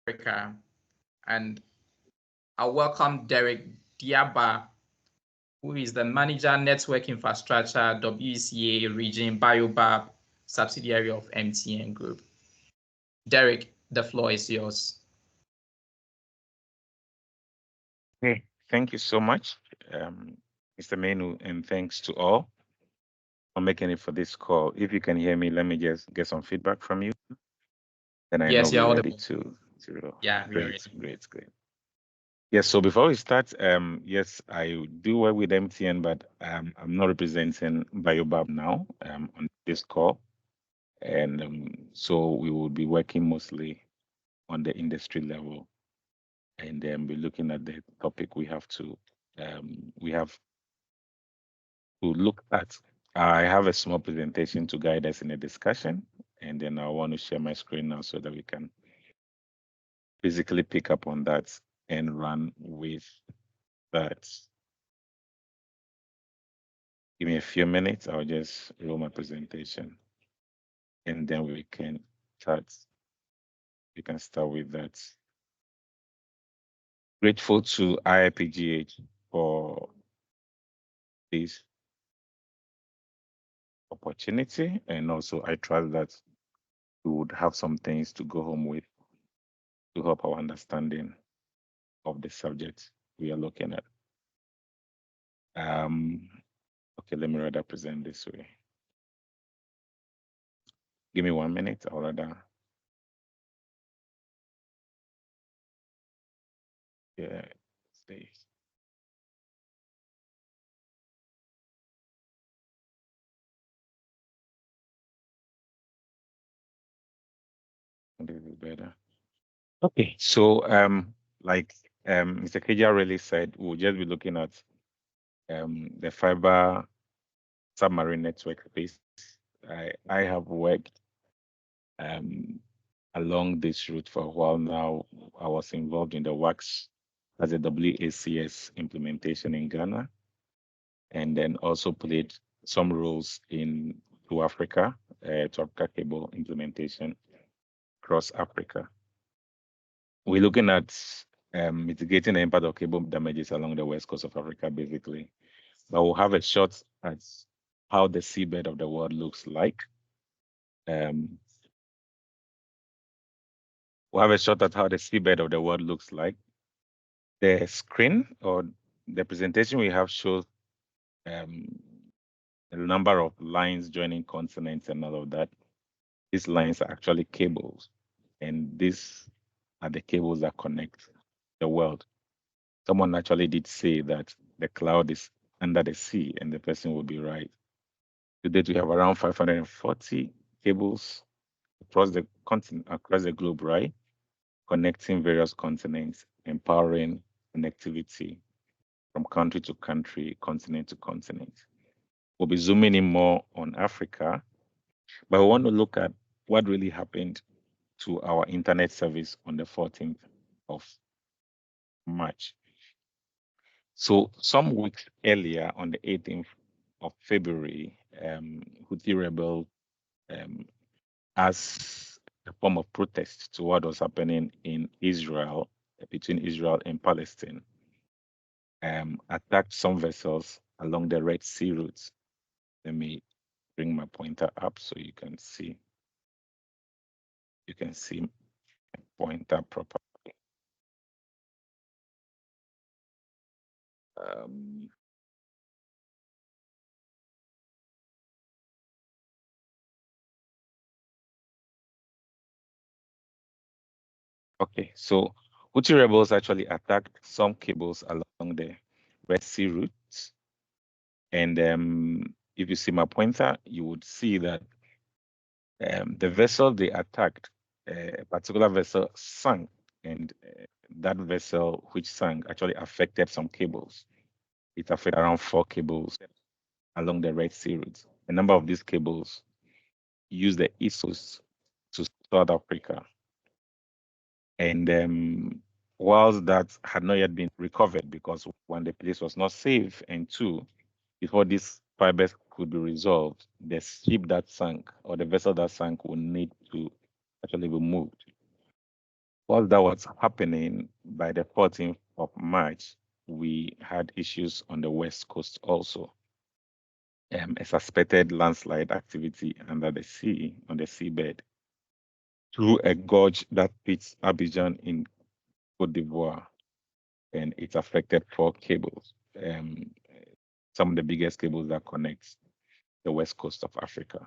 Africa. And I welcome Derek Diaba, who is the Manager Network Infrastructure, WCA Region Biobab, subsidiary of MTN Group. Derek, the floor is yours. Okay, thank you so much, Mr. Menu, and thanks to all for making it for this call. If you can hear me, let me just get some feedback from you. Then I know Yes, you're we're ready audible. to Yeah, we are great, ready. great, great. Yes, so before we start, yes, I do work with MTN, but I'm not representing Biobab now on this call. And so we will be working mostly on the industry level, and then be looking at the topic we have to look at. I have a small presentation to guide us in a discussion, and then I want to share my screen now so that we can physically pick up on that and run with that. Give me a few minutes. I'll just roll my presentation, and then we can start. We can start with that. Grateful to IIPGH for this opportunity, and also I trust that we would have some things to go home with to help our understanding of the subject we are looking at. Um, okay, let me rather present this way. Give me 1 minute. I'll rather, yeah, stay. This is better. Okay, so like Mr. Keja really said, we'll just be looking at the fiber submarine network space. I have worked um along this route for a while now. I was involved in the WACS as a WACS implementation in Ghana, and then also played some roles in to Africa cable implementation across Africa. We're looking at mitigating the impact of cable damages along the west coast of Africa, basically. But we'll have a shot at how the seabed of the world looks like. Um, we'll have a shot at how the seabed of the world looks like. The screen or the presentation we have shows um, a number of lines joining continents and all of that. These lines are actually cables, and these are the cables that connect the world. Someone actually did say that the cloud is under the sea, and the person would be right. Today we have around 540 cables across the continent, across the globe, right? Connecting various continents, empowering connectivity from country to country, continent to continent. We'll be zooming in more on Africa, but we want to look at what really happened to our internet service on the 14th of March. So some weeks earlier, on the 18th of February, Houthi rebels, um, as a form of protest to what was happening in Israel, between Israel and Palestine, attacked some vessels along the Red Sea route. Let me bring my pointer up so you can see. You can see my pointer properly. Um, okay, so Houthi rebels actually attacked some cables along the Red Sea route. And if you see my pointer, you would see that the vessel they attacked, a particular vessel sank, and that vessel which sank actually affected some cables. It affected around 4 cables along the Red Sea route. A number of these cables use the east coast to South Africa. And whilst that had not yet been recovered, because one, the place was not safe, and two, before these fibers could be resolved, the ship that sank or the vessel that sank would need to actually be moved. While that was happening, by the 14th of March, we had issues on the West Coast also. A suspected landslide activity under the sea, on the seabed, through a gorge that fits Abidjan in Cote d'Ivoire, and it affected 4 cables, some of the biggest cables that connect the west coast of Africa.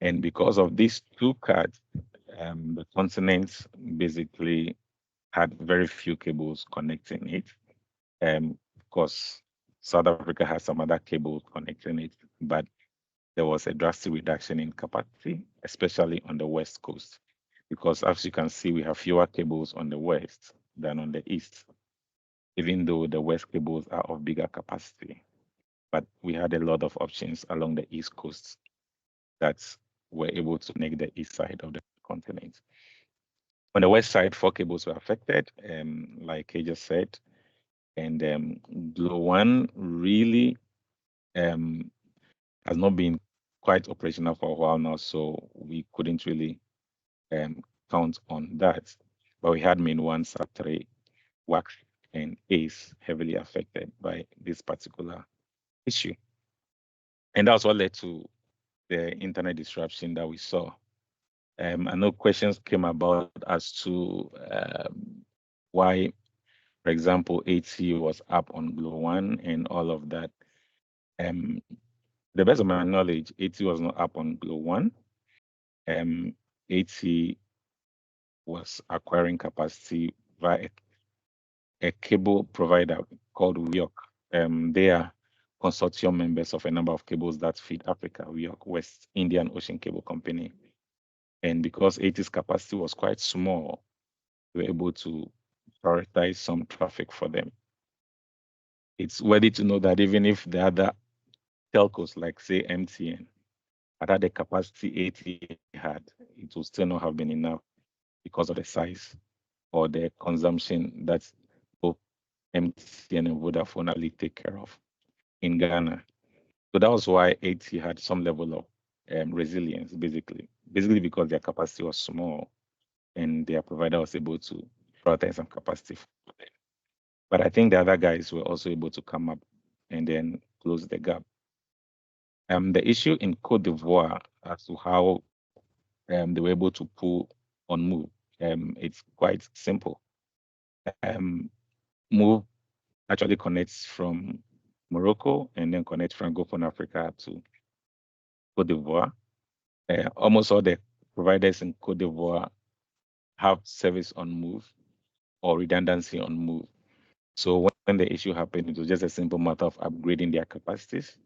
And because of these 2 cuts, the continent basically had very few cables connecting it. Of course, South Africa has some other cables connecting it, but there was a drastic reduction in capacity, especially on the west coast, because as you can see, we have fewer cables on the west than on the east, even though the west cables are of bigger capacity. But we had a lot of options along the east coast that were able to connect the east side of the continent. On the west side, 4 cables were affected, like I just said, and Glow One really has not been quite operational for a while now, so we couldn't really count on that. But we had Main One, Sub 3, Wax, and Ace heavily affected by this particular issue. And that's what led to the internet disruption that we saw. I know questions came about as to why, for example, AT was up on Glow One and all of that. The best of my knowledge, AT was not up on Glow One. AT was acquiring capacity via a cable provider called WIOC. They are consortium members of a number of cables that feed Africa, WIOC, West Indian Ocean Cable Company. And because AT's capacity was quite small, we were able to prioritize some traffic for them. It's worthy to know that even if the other telcos, like say MTN, had the capacity AT had, it would still not have been enough because of the size or the consumption that both MTN and Vodafone only take care of in Ghana. So that was why AT had some level of resilience, basically because their capacity was small and their provider was able to prioritize some capacity for them. But I think the other guys were also able to come up and then close the gap. The issue in Cote d'Ivoire as to how they were able to pull on Move, it's quite simple. Move actually connects from Morocco and then connects Francophone Africa to Cote d'Ivoire. Almost all the providers in Cote d'Ivoire have service on Move or redundancy on Move. So when the issue happened, it was just a simple matter of upgrading their capacities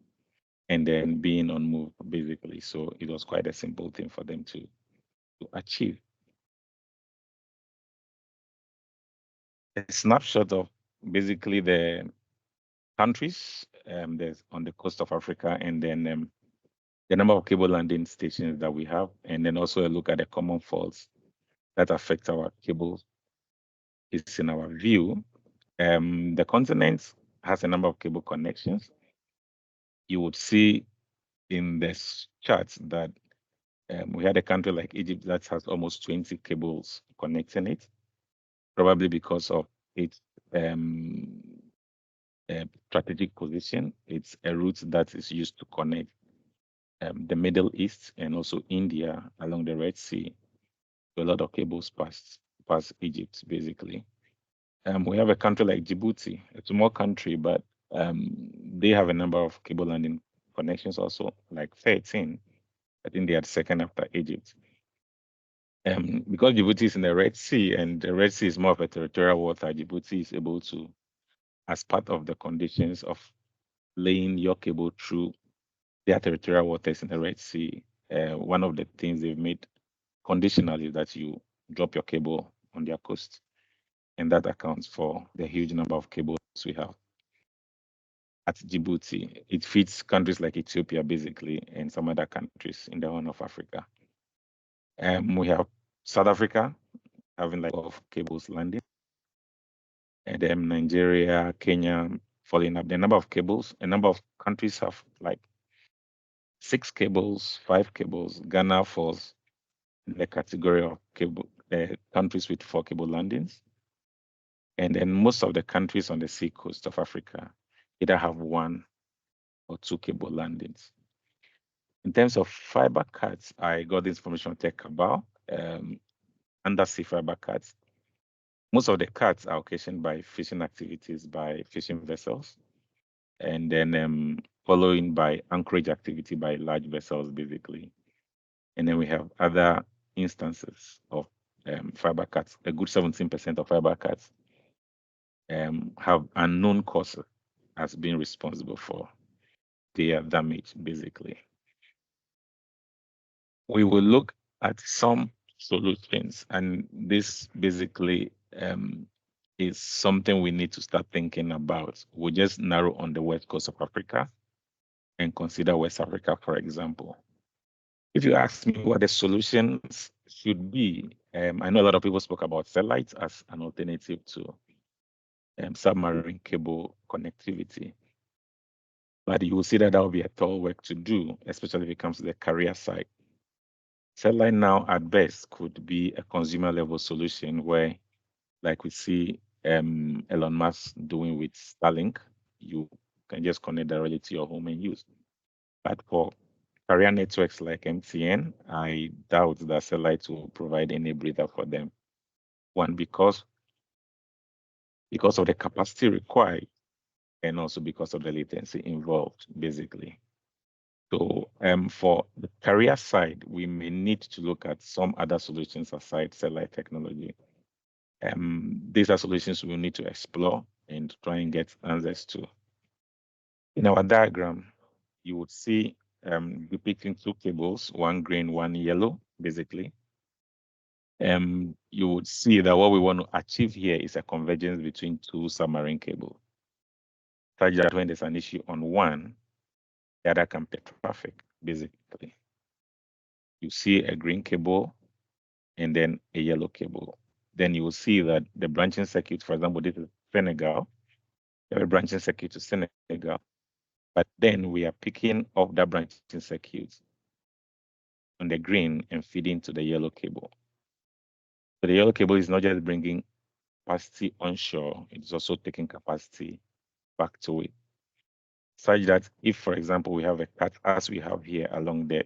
and then being on Move, basically. So it was quite a simple thing for them to achieve. A snapshot of basically the countries there's on the coast of Africa, and then the number of cable landing stations that we have, and then also a look at the common faults that affect our cables is in our view. The continent has a number of cable connections. You would see in this chart that we had a country like Egypt that has almost 20 cables connecting it, probably because of its strategic position. It's a route that is used to connect the Middle East and also India along the Red Sea. So a lot of cables past Egypt, basically. We have a country like Djibouti. It's a small country, but they have a number of cable landing connections also, like 13. I think they are second after Egypt. Because Djibouti is in the Red Sea, and the Red Sea is more of a territorial water, Djibouti is able to, as part of the conditions of laying your cable through their territorial waters in the Red Sea, one of the things they've made conditional is that you drop your cable on their coast. And that accounts for the huge number of cables we have at Djibouti. It feeds countries like Ethiopia, basically, and some other countries in the Horn of Africa. We have South Africa having like of cables landing, and then Nigeria, Kenya following up. The number of cables, a number of countries have like 6 cables, 5 cables. Ghana falls in the category of cable countries with 4 cable landings. And then most of the countries on the sea coast of Africa either have 1 or 2 cable landings. In terms of fiber cuts, I got this information from Tech about undersea fiber cuts. Most of the cuts are occasioned by fishing activities by fishing vessels, and then following by anchorage activity by large vessels, basically. And then we have other instances of fiber cuts. A good 17% of fiber cuts have unknown causes as being responsible for their damage, basically. We will look at some solutions, and this basically is something we need to start thinking about. We'll just narrow on the west coast of Africa and consider West Africa, for example. If you ask me what the solutions should be, I know a lot of people spoke about satellites as an alternative to submarine cable connectivity. But you will see that will be a tall work to do, especially if it comes to the carrier side. Satellite now, at best, could be a consumer level solution where, like we see Elon Musk doing with Starlink, you can just connect directly to your home and use. But for carrier networks like MTN, I doubt that satellite will provide any breather for them. One, because of the capacity required, and also because of the latency involved, basically. So for the carrier side, we may need to look at some other solutions aside satellite technology. These are solutions we need to explore and try and get answers to. In our diagram, you would see depicting 2 cables, 1 green, 1 yellow, basically. You would see that what we want to achieve here is a convergence between 2 submarine cables, such that when there's an issue on one, the other can pay traffic, basically. You see a green cable and then a yellow cable. Then you will see that the branching circuit, for example, this is Senegal. You have a branching circuit to Senegal, but then we are picking up that branching circuit on the green and feeding to the yellow cable. So the yellow cable is not just bringing capacity onshore, it's also taking capacity back to it. Such that if, for example, we have a cut as we have here along the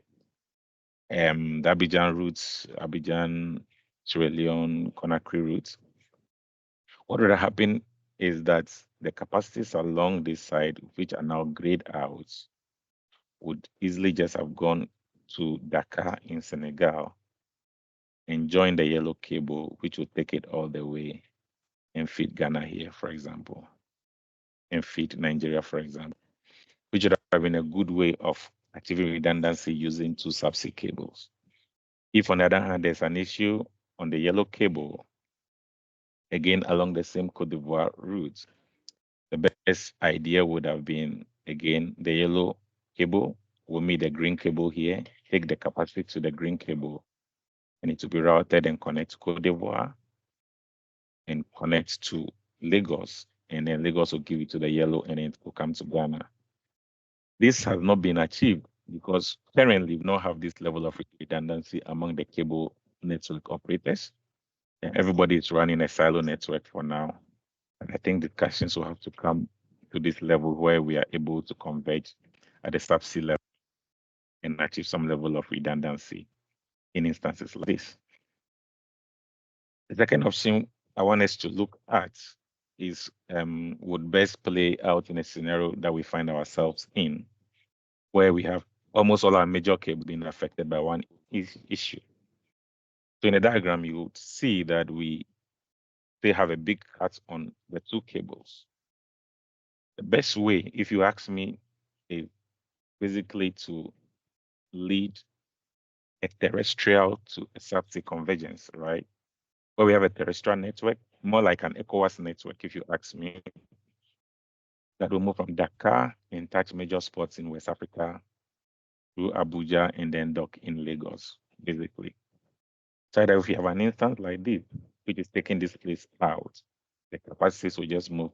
Abidjan routes, Abidjan, Sierra Leone, Conakry routes, what would happen is that the capacities along this side, which are now grayed out, would easily just have gone to Dakar in Senegal and join the yellow cable, which would take it all the way and feed Ghana here, for example, and feed Nigeria, for example, which would have been a good way of achieving redundancy using 2 subsea cables. If, on the other hand, there's an issue on the yellow cable, again, along the same Cote d'Ivoire route, the best idea would have been, again, the yellow cable will meet the green cable here, take the capacity to the green cable, and it will be routed and connect to Cote d'Ivoire and connect to Lagos, and then Lagos will give it to the yellow and it will come to Ghana. This has not been achieved because currently we don't have this level of redundancy among the cable network operators. And everybody is running a silo network for now. And I think discussions will have to come to this level where we are able to converge at the subsea level and achieve some level of redundancy in instances like this. The second option I want us to look at is would best play out in a scenario that we find ourselves in, where we have almost all our major cables being affected by one issue. So in the diagram, you would see that they have a big cut on the 2 cables. The best way, if you ask me, is basically to lead a terrestrial to a subsea convergence, right? Where we have a terrestrial network, more like an ECOWAS network, if you ask me, that will move from Dakar and touch major spots in West Africa through Abuja and then dock in Lagos, basically. So that if you have an instance like this, which is taking this place out, the capacities will just move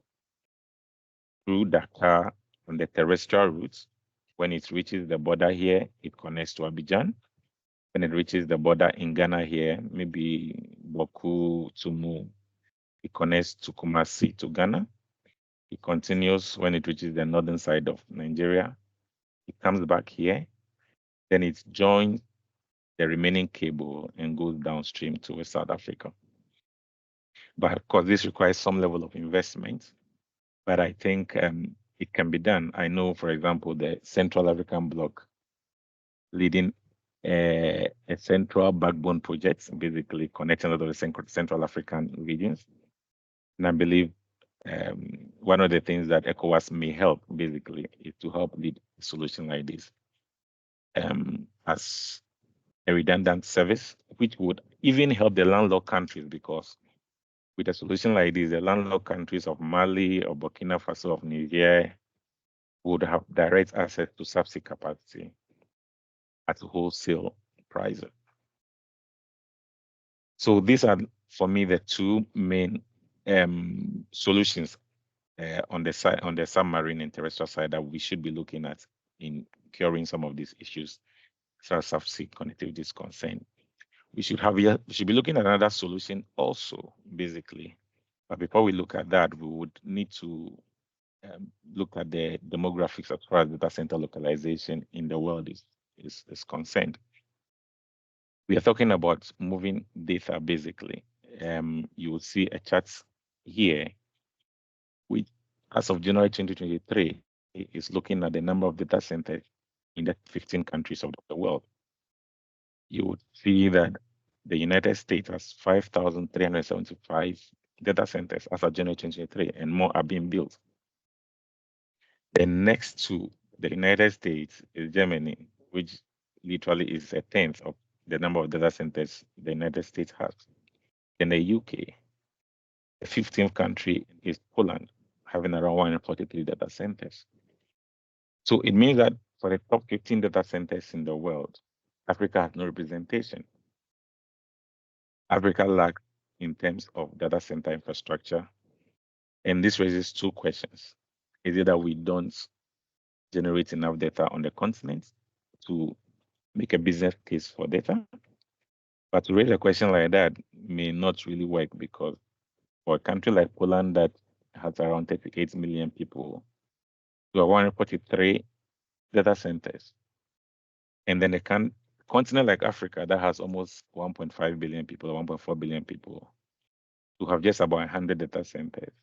through Dakar on the terrestrial routes. When it reaches the border here, it connects to Abidjan. When it reaches the border in Ghana here, maybe Boku to Mu. It connects to Kumasi to Ghana. It continues when it reaches the northern side of Nigeria. It comes back here. Then it joins the remaining cable and goes downstream to South Africa. But of course, this requires some level of investment. But I think it can be done. I know, for example, the Central African Bloc leading a central backbone project, basically connecting all of the Central African regions. And I believe one of the things that ECOWAS may help, basically, is to help lead a solution like this as a redundant service, which would even help the landlocked countries, because with a solution like this, the landlocked countries of Mali or Burkina Faso of Niger would have direct access to subsea capacity at wholesale prices. So these are, for me, the two main solutions on the submarine and terrestrial side that we should be looking at in curing some of these issues as far as subsea connectivity is concerned. We should be looking at another solution also, basically. But before we look at that, we would need to look at the demographics as far as data center localization in the world is concerned. We are talking about moving data, basically. You will see a chart here, which as of January 2023 is looking at the number of data centers in the 15 countries of the world. You would see that the United States has 5,375 data centers as of January 2023, and more are being built. The next to the United States is Germany, which literally is a tenth of the number of data centers the United States has. In the UK, the 15th country is Poland, having around 143 data centers. So it means that for the top 15 data centers in the world, Africa has no representation. Africa lacks in terms of data center infrastructure. And this raises two questions. Is it that we don't generate enough data on the continent to make a business case for data? But to raise a question like that may not really work, because for a country like Poland that has around 38 million people, to have 143 data centers, and then a continent like Africa that has almost 1.5 billion people or 1.4 billion people, to have just about 100 data centers,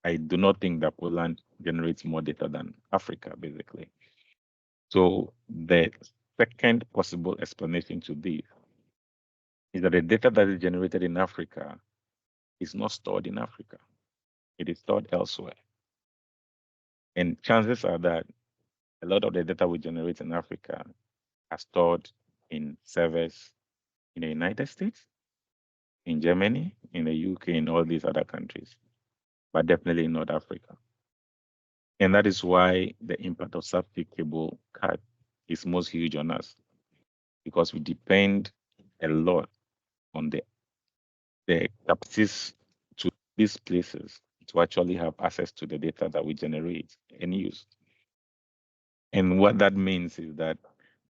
I do not think that Poland generates more data than Africa, basically. So the second possible explanation to this is that the data that is generated in Africa is not stored in Africa. It is stored elsewhere. And chances are that a lot of the data we generate in Africa are stored in servers in the United States, in Germany, in the UK, in all these other countries, but definitely in North Africa. And that is why the impact of subsea cable cut is most huge on us, because we depend a lot on the capacities to these places to actually have access to the data that we generate and use. And what that means is that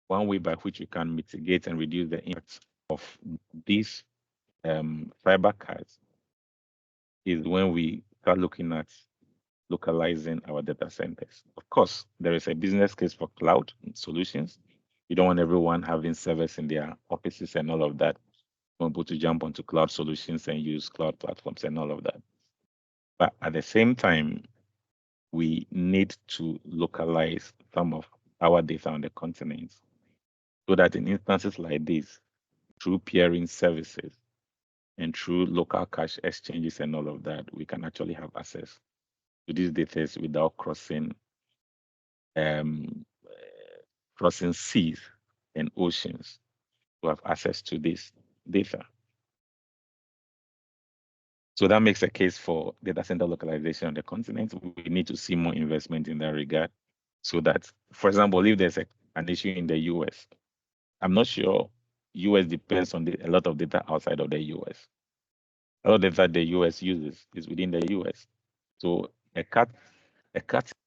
one way by which we can mitigate and reduce the impact of these fiber cuts is when we start looking at localizing our data centers. Of course, there is a business case for cloud solutions. You don't want everyone having servers in their offices and all of that. You want people to jump onto cloud solutions and use cloud platforms and all of that. But at the same time, we need to localize some of our data on the continent, so that in instances like this, through peering services and through local cache exchanges and all of that, we can actually have access to these data without crossing seas and oceans to have access to this data. So that makes a case for data center localization on the continent. We need to see more investment in that regard, so that, for example, if there's an issue in the US, I'm not sure US depends on a lot of data outside of the US. A lot of data the US uses is within the US. So a cut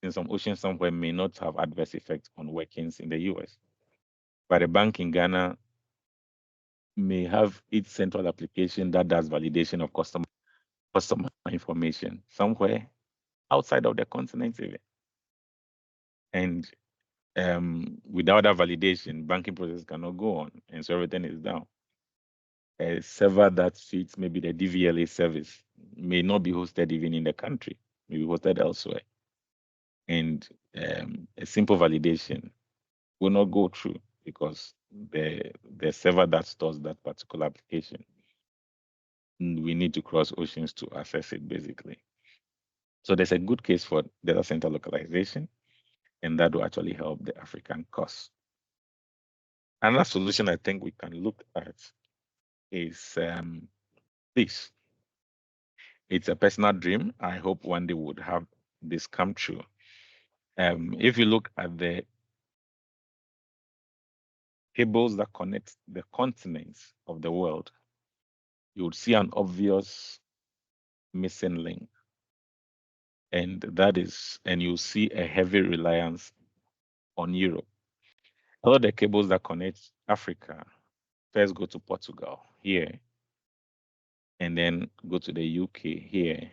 in some ocean somewhere may not have adverse effects on workings in the US. But a bank in Ghana may have its central application that does validation of customer information somewhere outside of the continent even. And without that validation, banking process cannot go on, and so everything is down. A server that fits maybe the DVLA service may not be hosted even in the country, may be hosted elsewhere. And a simple validation will not go through because the server that stores that particular application, we need to cross oceans to access it, basically. So there's a good case for data center localization, and that will actually help the African cause. Another solution I think we can look at is this. It's a personal dream. I hope one day we would have this come true. If you look at the cables that connect the continents of the world, you would see an obvious missing link. And you'll see a heavy reliance on Europe. All the cables that connect Africa first go to Portugal here, and then go to the UK here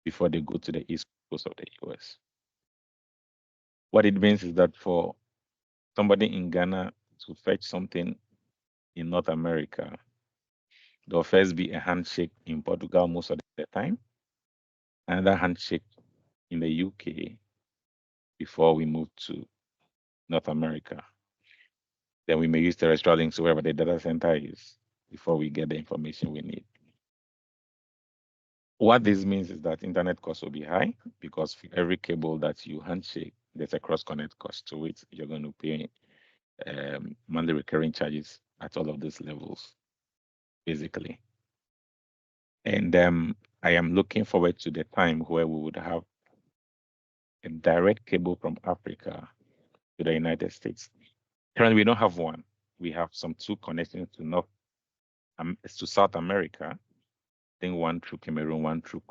before they go to the east coast of the US. What it means is that for somebody in Ghana to fetch something in North America, there'll first be a handshake in Portugal most of the time, another handshake in the UK before we move to North America. Then we may use terrestrial links wherever the data center is before we get the information we need. What this means is that internet costs will be high because for every cable that you handshake, there's a cross-connect cost to it. You're going to pay monthly recurring charges at all of these levels, basically. And I am looking forward to the time where we would have a direct cable from Africa to the United States. Currently, we don't have one. We have some two connections to South America. I think one through Cameroon, one through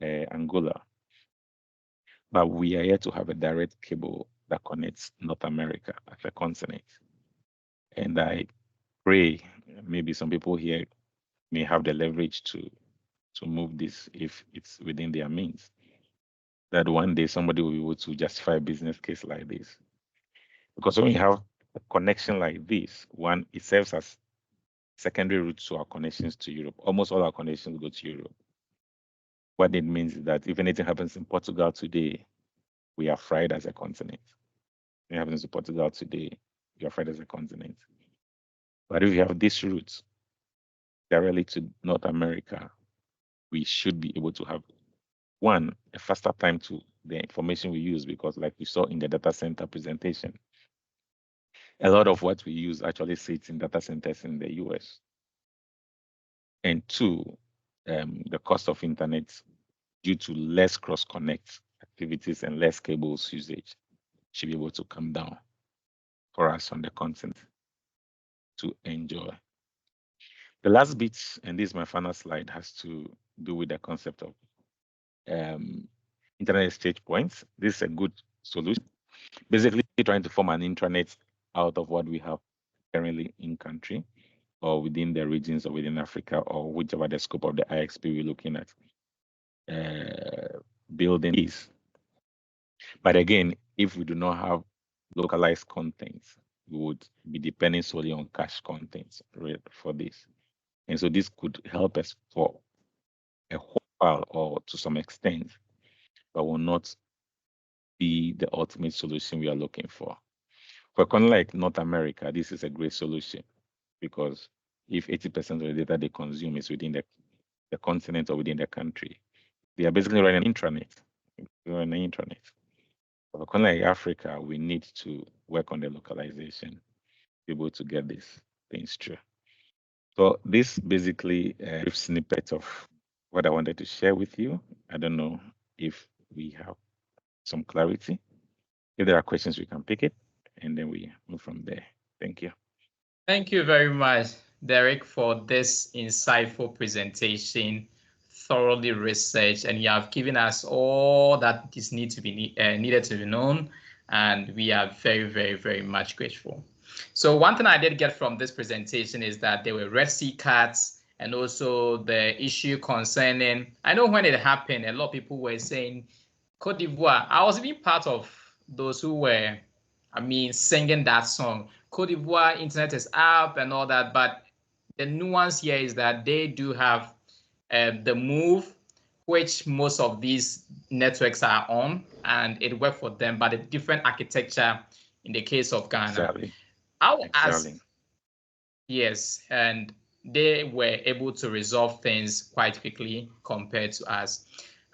Angola. But we are yet to have a direct cable that connects North America as a continent. And I pray maybe some people here may have the leverage to move this if it's within their means. That one day somebody will be able to justify a business case like this. Because when we have a connection like this, one, it serves as secondary route to our connections to Europe. Almost all our connections go to Europe. What it means is that if anything happens in Portugal today, we are fried as a continent. If it happens in Portugal today, we are fried as a continent. But if you have this route directly to North America, we should be able to have, one, a faster time to the information we use, because like we saw in the data center presentation, a lot of what we use actually sits in data centers in the US. And two, the cost of internet due to less cross-connect activities and less cables usage should be able to come down for us on the continent to enjoy. The last bit, and this is my final slide, has to do with the concept of internet exchange points. This is a good solution. Basically, trying to form an intranet out of what we have currently in country or within the regions or within Africa or whichever the scope of the IXP we're looking at building is. But again, if we do not have localized contents, we would be depending solely on cache contents for this. And so this could help us for a while or to some extent, but will not be the ultimate solution we are looking for. For a country like North America, this is a great solution because if 80% of the data they consume is within the continent or within the country, they are basically running an intranet. For a country like Africa, we need to work on the localization, be able to get these things true. So this basically a brief snippet of what I wanted to share with you. I don't know if we have some clarity. If there are questions, we can pick it, and then we move from there. Thank you. Thank you very much, Derek, for this insightful presentation, thoroughly researched, and you have given us all that is needed to be known, and we are very, very, very much grateful. So one thing I did get from this presentation is that there were Red Sea cuts, and also the issue concerning, I know when it happened, a lot of people were saying Cote d'Ivoire. I was even part of those who were, singing that song. Cote d'Ivoire, internet is up and all that, but the nuance here is that they do have the move, which most of these networks are on, and it worked for them, but a different architecture in the case of Ghana. Exactly. I'll ask, yes, and they were able to resolve things quite quickly compared to us.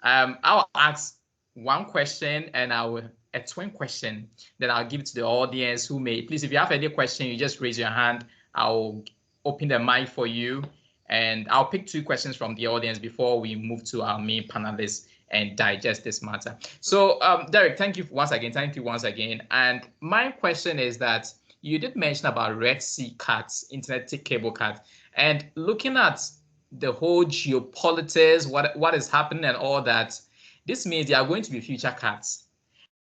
I'll ask one question and a twin question. Then I'll give it to the audience who may, please, if you have any question, you just raise your hand. I'll open the mic for you, and I'll pick two questions from the audience before we move to our main panelists and digest this matter. So, Derek, thank you once again. Thank you once again. And my question is that you did mention about Red Sea cuts, internet cable cuts, and looking at the whole geopolitics, what is happening and all that, this means there are going to be future cuts.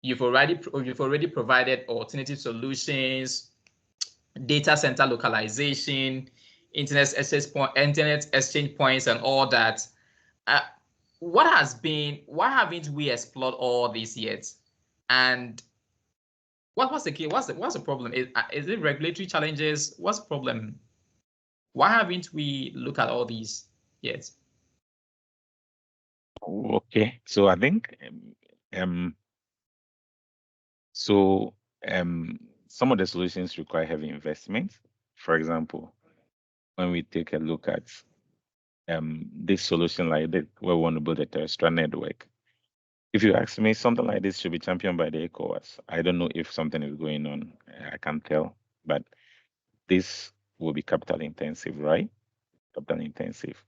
You've already provided alternative solutions, data center localization, internet exchange points, and all that. Why haven't we explored all this yet? And what's the key? What's the problem? Is it regulatory challenges? What's the problem? Why haven't we looked at all these yet? Okay, so I think some of the solutions require heavy investment. For example, when we take a look at this solution like that, where we want to build a terrestrial network, if you ask me, something like this should be championed by the ECOWAS. I don't know if something is going on. I can't tell, but this will be capital intensive, right? Capital intensive.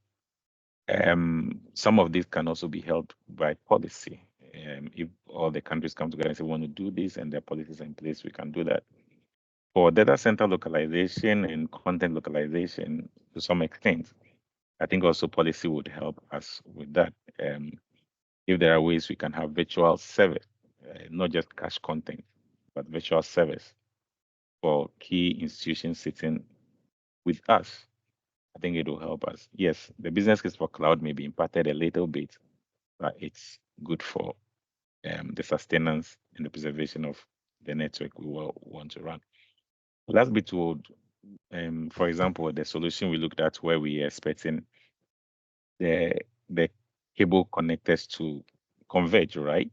Some of this can also be helped by policy. If all the countries come together and say we want to do this and there are policies in place, we can do that. For data center localization and content localization, to some extent, I think also policy would help us with that. If there are ways we can have virtual service, not just cache content, but virtual service for key institutions sitting with us, I think it will help us. Yes, the business case for cloud may be impacted a little bit, but it's good for the sustenance and the preservation of the network we will want to run. Last bit would, for example, the solution we looked at where we are expecting the cable connectors to converge, right?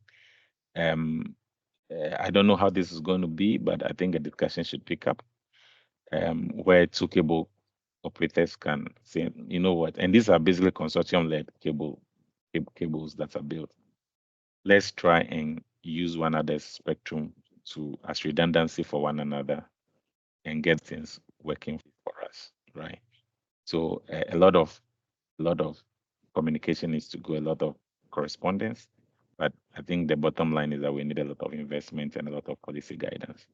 I don't know how this is going to be, but I think a discussion should pick up where two cable operators can say, you know what, and these are basically consortium-led cables that are built. Let's try and use one another's spectrum as redundancy for one another and get things working for us, right? So a lot of communication needs to go, a lot of correspondence, but I think the bottom line is that we need a lot of investment and a lot of policy guidance,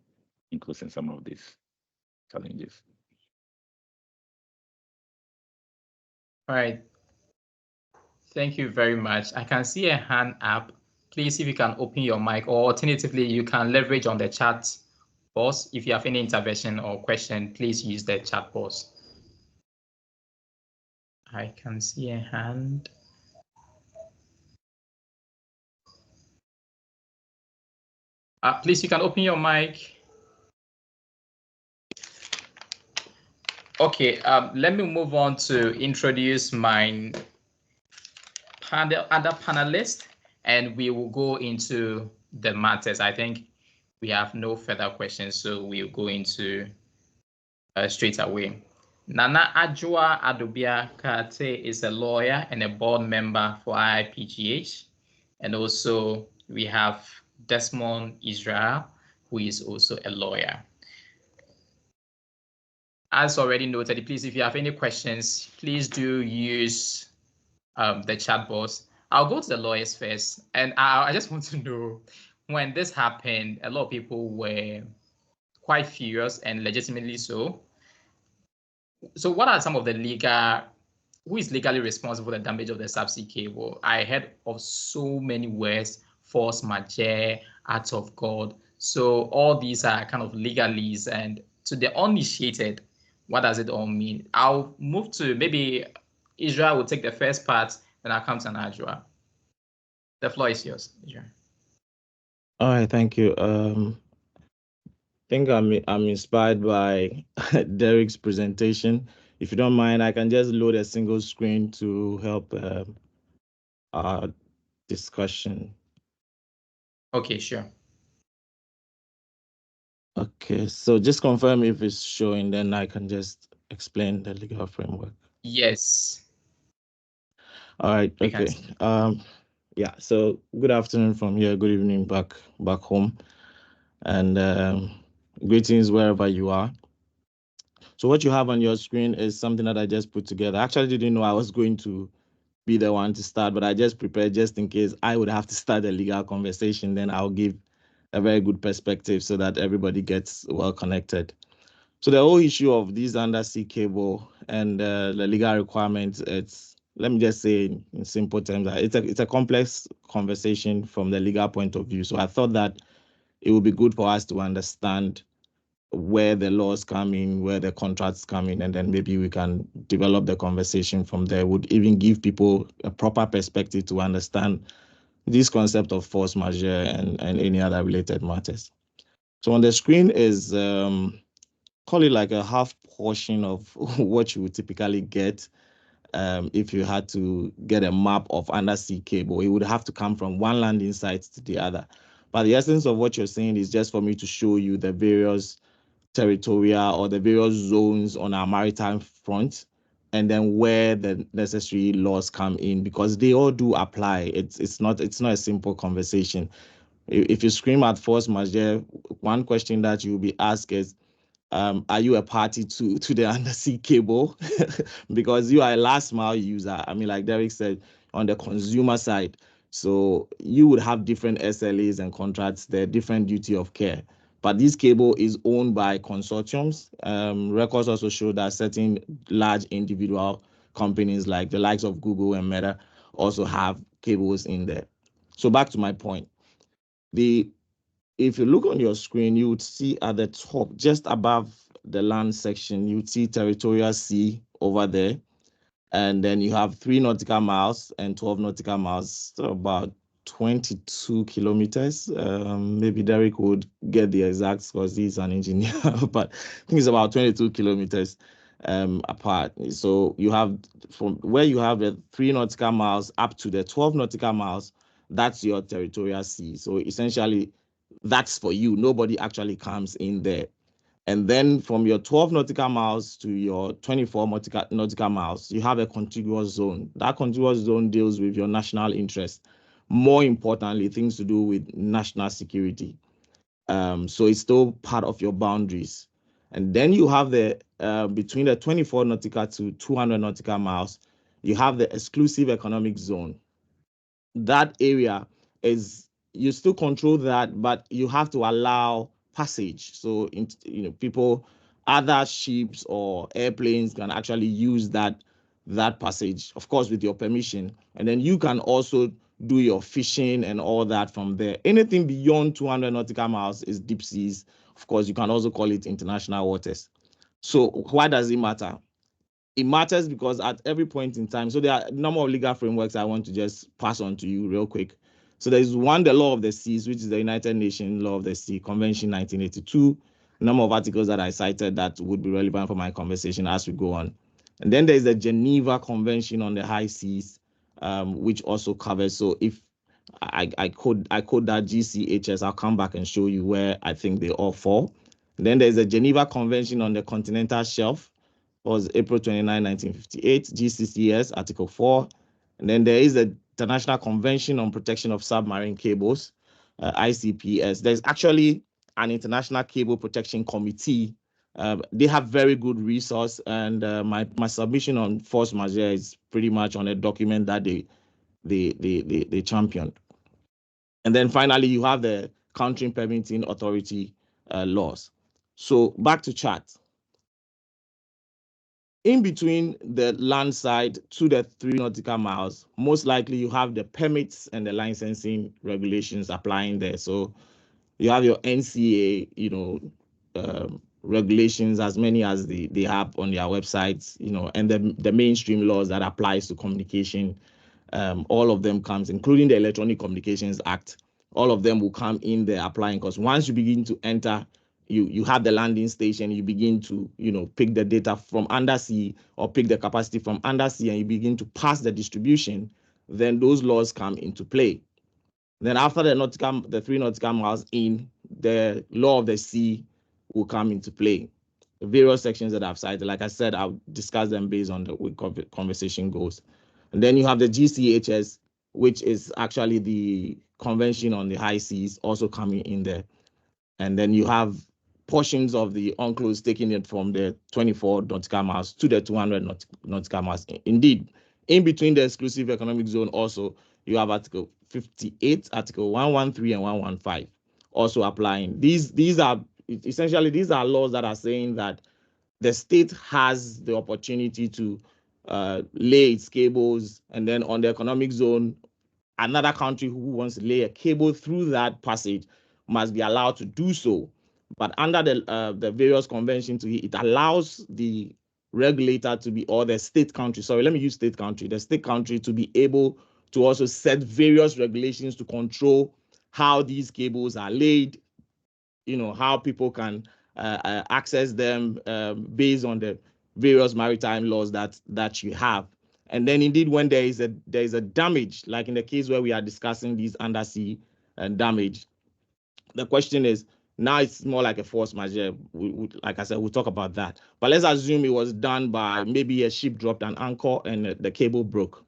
including some of these challenges. All right. Thank you very much. I can see a hand up. Please, if you can open your mic, or alternatively, you can leverage on the chat box. If you have any intervention or question, please use the chat box. I can see a hand. Please, you can open your mic. Okay, let me move on to introduce my other panelist, and we will go into the matters. I think we have no further questions, so we'll go into straight away. Nana Adjoa Adobia Kate is a lawyer and a board member for IIPGH. And also we have Desmond Israel, who is also a lawyer. As already noted, please, if you have any questions, please do use the chat box. I'll go to the lawyers first. And I just want to know, when this happened, a lot of people were quite furious, and legitimately so. So what are some of the who is legally responsible for the damage of the subsea cable? I heard of so many words: force majeure, act of God. So all these are kind of legalese, and to the uninitiated, what does it all mean? I'll move to maybe Israel will take the first part, then I'll come to Najwa. The floor is yours, Israel. All right, thank you. I think I'm inspired by Derek's presentation. If you don't mind, I can just load a single screen to help our discussion. Okay, sure. Okay, so just confirm if it's showing, then I can just explain the legal framework. Yes. All right, okay. Yeah, so good afternoon from here, good evening back home, and greetings wherever you are. So what you have on your screen is something that I just put together. I actually didn't know I was going to be the one to start, but I just prepared just in case I would have to start a legal conversation. Then I'll give a very good perspective so that everybody gets well connected. So the whole issue of these undersea cable and the legal requirements, let me just say in simple terms, that it's a complex conversation from the legal point of view. So I thought that it would be good for us to understand where the laws come in, where the contracts come in, and then maybe we can develop the conversation from there. Would even give people a proper perspective to understand this concept of force majeure and any other related matters. So on the screen is call it like a half portion of what you would typically get if you had to get a map of undersea cable. It would have to come from one landing site to the other. But the essence of what you're saying is just for me to show you the various territorial or the various zones on our maritime front, and then where the necessary laws come in, because they all do apply. It's not a simple conversation. If you scream at force majeure, one question that you'll be asked is, are you a party to the undersea cable? Because you are a last mile user. I mean, like Derek said, on the consumer side, so you would have different SLAs and contracts, the different duty of care. But this cable is owned by consortiums. Records also show that certain large individual companies like the likes of Google and Meta also have cables in there. So back to my point. If you look on your screen, you would see at the top, just above the land section, you would see territorial sea over there. And then you have 3 nautical miles and 12 nautical miles, so about 22 kilometers. Maybe Derek would get the exact because he's an engineer, but I think it's about 22 kilometers apart. So you have from where you have the 3 nautical miles up to the 12 nautical miles, that's your territorial sea. So essentially, that's for you. Nobody actually comes in there. And then from your 12 nautical miles to your 24 nautical miles, you have a contiguous zone. That contiguous zone deals with your national interest. More importantly, things to do with national security. So it's still part of your boundaries. And then you have the between the 24 nautical to 200 nautical miles, you have the exclusive economic zone. That area is, you still control that, but you have to allow passage. So people, other ships or airplanes can actually use that passage, of course with your permission, and then you can also do your fishing and all that from there. Anything beyond 200 nautical miles is deep seas. Of course, you can also call it international waters. So why does it matter? It matters because at every point in time, so there are a number of legal frameworks I want to just pass on to you real quick. So there's one, the Law of the Seas, which is the United Nations Law of the Sea Convention 1982. A number of articles that I cited that would be relevant for my conversation as we go on. And then there's the Geneva Convention on the High Seas, which also covers. So if I code that GCHS, I'll come back and show you where I think they all fall. And then there's the Geneva Convention on the Continental Shelf, was April 29, 1958, GCCS, Article 4. And then there is the International Convention on Protection of Submarine Cables, ICPS. There's actually an International Cable Protection Committee. They have very good resource, and my submission on force majeure is pretty much on a document that they championed. And then finally, you have the Countering Permitting Authority laws. So back to chart. In between the land side to the 3 nautical miles, most likely you have the permits and the licensing regulations applying there. So you have your NCA, regulations, as many as they have on their websites, and the mainstream laws that applies to communication, all of them comes, including the Electronic Communications Act. All of them will come in there applying, because once you begin to enter, you have the landing station, you begin to pick the data from undersea or pick the capacity from undersea, and you begin to pass the distribution, then those laws come into play. Then after the 3 nautical miles in, the law of the sea will come into play. The various sections that I've cited, like I said, I'll discuss them based on the way conversation goes. And then you have the GCHS, which is actually the Convention on the High Seas, also coming in there. And then you have portions of the UNCLOS taking it from the 24 nautical miles to the 200 nautical miles. Indeed, in between the exclusive economic zone also, you have Article 58, Article 113 and 115 also applying. These are essentially laws that are saying that the state has the opportunity to lay its cables, and then on the economic zone, another country who wants to lay a cable through that passage must be allowed to do so. But under the various conventions, it allows the regulator to be, or the state country, sorry, let me use state country, the state country to be able to also set various regulations to control how these cables are laid, how people can access them based on the various maritime laws that you have. And then indeed, when there is a damage, like in the case where we are discussing these undersea damage, the question is, now it's more like a force majeure. Like I said, we'll talk about that. But let's assume it was done by maybe a ship dropped an anchor and the cable broke.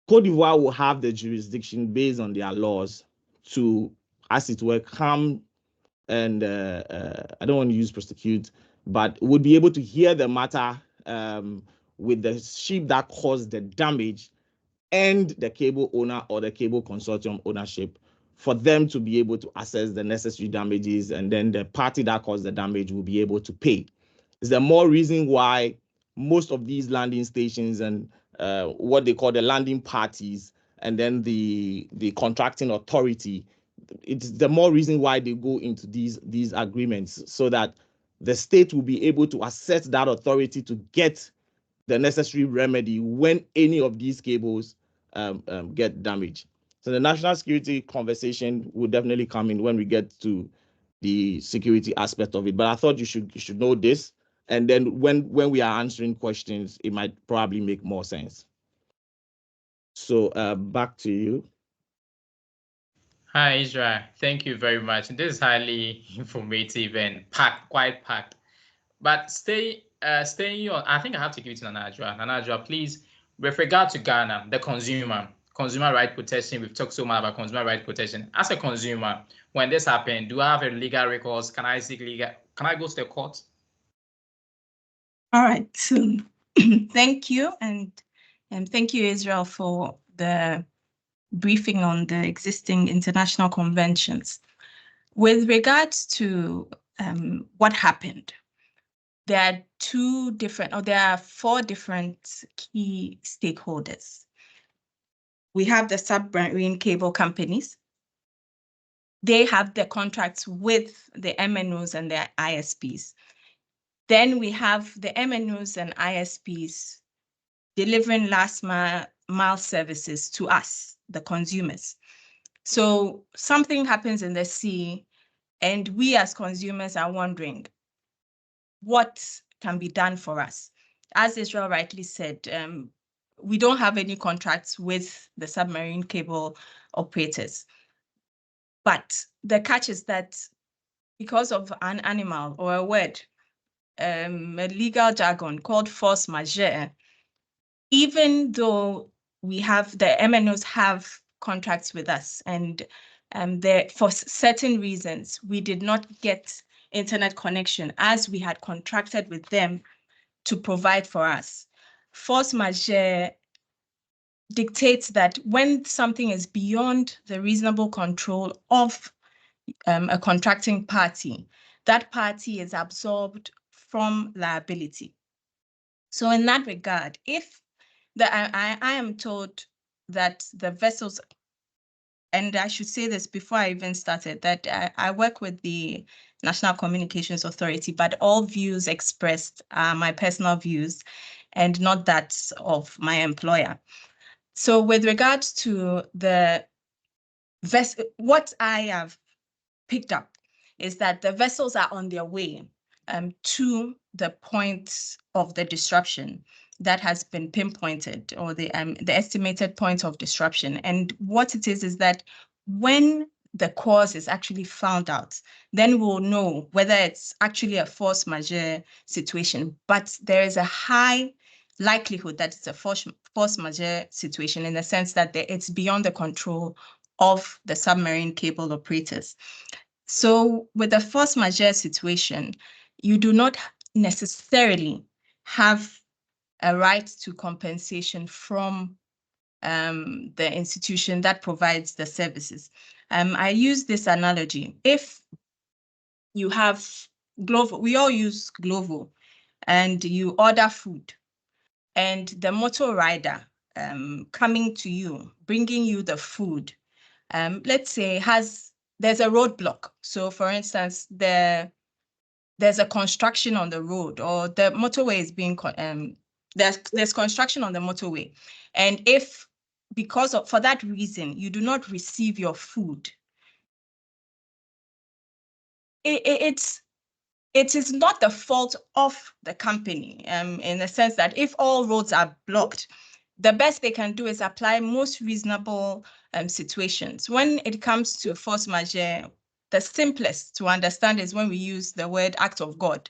Cote d'Ivoire will have the jurisdiction based on their laws to, as it were, come and I don't want to use prosecute, but would be able to hear the matter with the ship that caused the damage and the cable owner or the cable consortium ownership, for them to be able to assess the necessary damages, and then the party that caused the damage will be able to pay. Is there more reason why most of these landing stations and what they call the landing parties, and then the contracting authority, it's the more reason why they go into these agreements, so that the state will be able to assess that authority to get the necessary remedy when any of these cables get damaged. So the national security conversation will definitely come in when we get to the security aspect of it. But I thought you should know this, and then when we are answering questions, it might probably make more sense. So back to you. Hi, Israel. Thank you very much. This is highly informative and quite packed. But staying on, I think I have to give it to Nanajua. Nanajua, please, with regard to Ghana, the consumer right protection, we've talked so much about consumer right protection. As a consumer, when this happened, do I have a legal recourse? Can I seek legal? Can I go to the court? All right. So, thank you, and thank you, Israel, for the briefing on the existing international conventions. With regards to what happened, there are 4 different key stakeholders. We have the submarine cable companies. They have the contracts with the MNOs and the ISPs. Then we have the MNOs and ISPs delivering last mile services to us, the consumers. So something happens in the sea, and we as consumers are wondering what can be done for us. As Israel rightly said, we don't have any contracts with the submarine cable operators. But the catch is that because of an animal or a word, a legal jargon called force majeure, even though we have the MNOs have contracts with us, and for certain reasons, we did not get internet connection as we had contracted with them to provide for us. Force majeure dictates that when something is beyond the reasonable control of a contracting party, that party is absorbed from liability. So in that regard, if I am told that the vessels, and I should say this before I even started, that I work with the National Communications Authority, but all views expressed are my personal views and not that of my employer. So with regards to the what I have picked up is that the vessels are on their way to the point of the disruption that has been pinpointed, or the estimated point of disruption. And what it is that when the cause is actually found out, then we'll know whether it's actually a force majeure situation. But there is a high likelihood that it's a force majeure situation, in the sense that it's beyond the control of the submarine cable operators. So with a force majeure situation, you do not necessarily have a right to compensation from the institution that provides the services. I use this analogy. If you have Glovo, we all use Glovo, and you order food, and the motor rider coming to you, bringing you the food, let's say there's a roadblock. So for instance, there's a construction on the road, or the motorway is being, there's construction on the motorway. And if, for that reason, you do not receive your food, it is not the fault of the company, in the sense that if all roads are blocked, the best they can do is apply most reasonable situations. When it comes to force majeure, the simplest to understand is when we use the word act of God,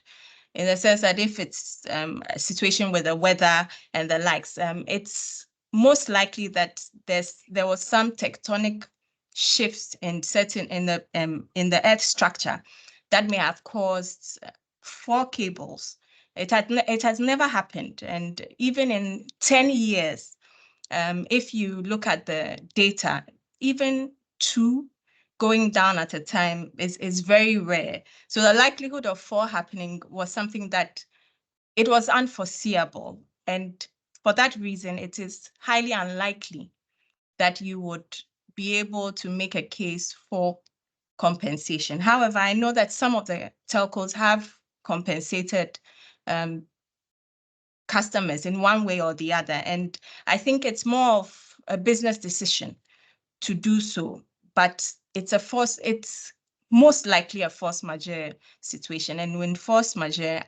in the sense that if it's a situation with the weather and the likes, it's most likely that there was some tectonic shifts in the earth structure that may have caused four cables. It has never happened, and even in 10 years, if you look at the data, even two going down at a time is very rare. So the likelihood of four happening was something that it was unforeseeable. And for that reason, it is highly unlikely that you would be able to make a case for compensation. However, I know that some of the telcos have compensated customers in one way or the other. And I think it's more of a business decision to do so, but it's most likely a force majeure situation. And when force majeure,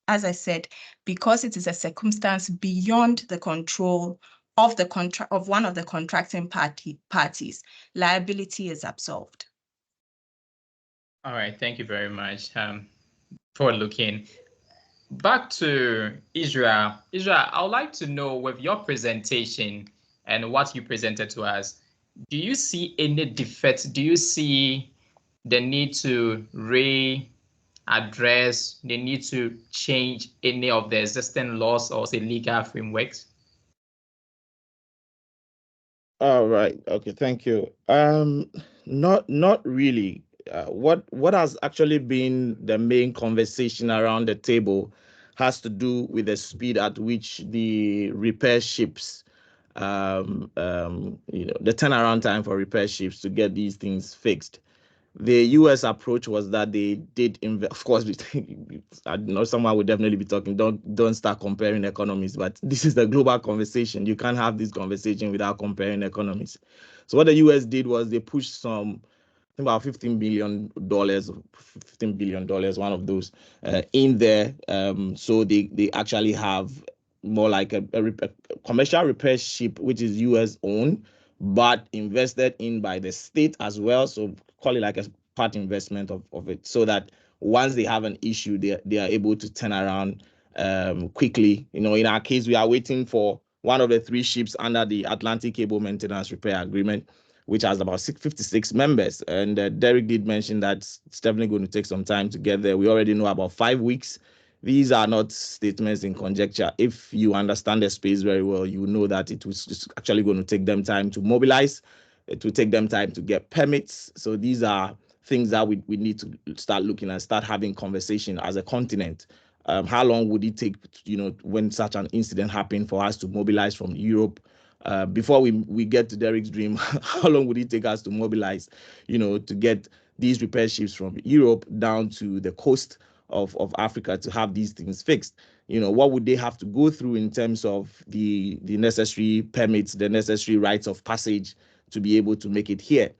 as I said, because it is a circumstance beyond the control of one of the contracting parties, liability is absolved. All right, thank you very much for looking. Back to Israel. Israel, I would like to know, with your presentation and what you presented to us, do you see any defects? Do you see the need to readdress, the need to change any of the existing laws or say legal frameworks? All right. Okay. Thank you. Not really. What has actually been the main conversation around the table has to do with the speed at which the repair ships, the turnaround time for repair ships to get these things fixed. The U.S. approach was that they did invest. Of course, I know someone would definitely be talking. Don't start comparing economies, but this is the global conversation. You can't have this conversation without comparing economies. So what the U.S. did was they pushed some, I think about $15 billion, one of those, in there. So they actually have more like a commercial repair ship, which is U.S. owned, but invested in by the state as well. So call it like a part investment of it, so that once they have an issue, they are able to turn around quickly. In our case, we are waiting for one of the three ships under the Atlantic Cable Maintenance Repair Agreement, which has about 56 members. And Derek did mention that it's definitely going to take some time to get there. We already know about 5 weeks. These are not statements in conjecture. If you understand the space very well, you know that it was actually going to take them time to mobilize. It will take them time to get permits. So these are things that we need to start looking and start having conversation as a continent. How long would it take, when such an incident happened, for us to mobilize from Europe? Before we get to Derek's dream, how long would it take us to mobilize, to get these repair ships from Europe down to the coast of Africa to have these things fixed. What would they have to go through in terms of the necessary permits, the necessary rites of passage to be able to make it here?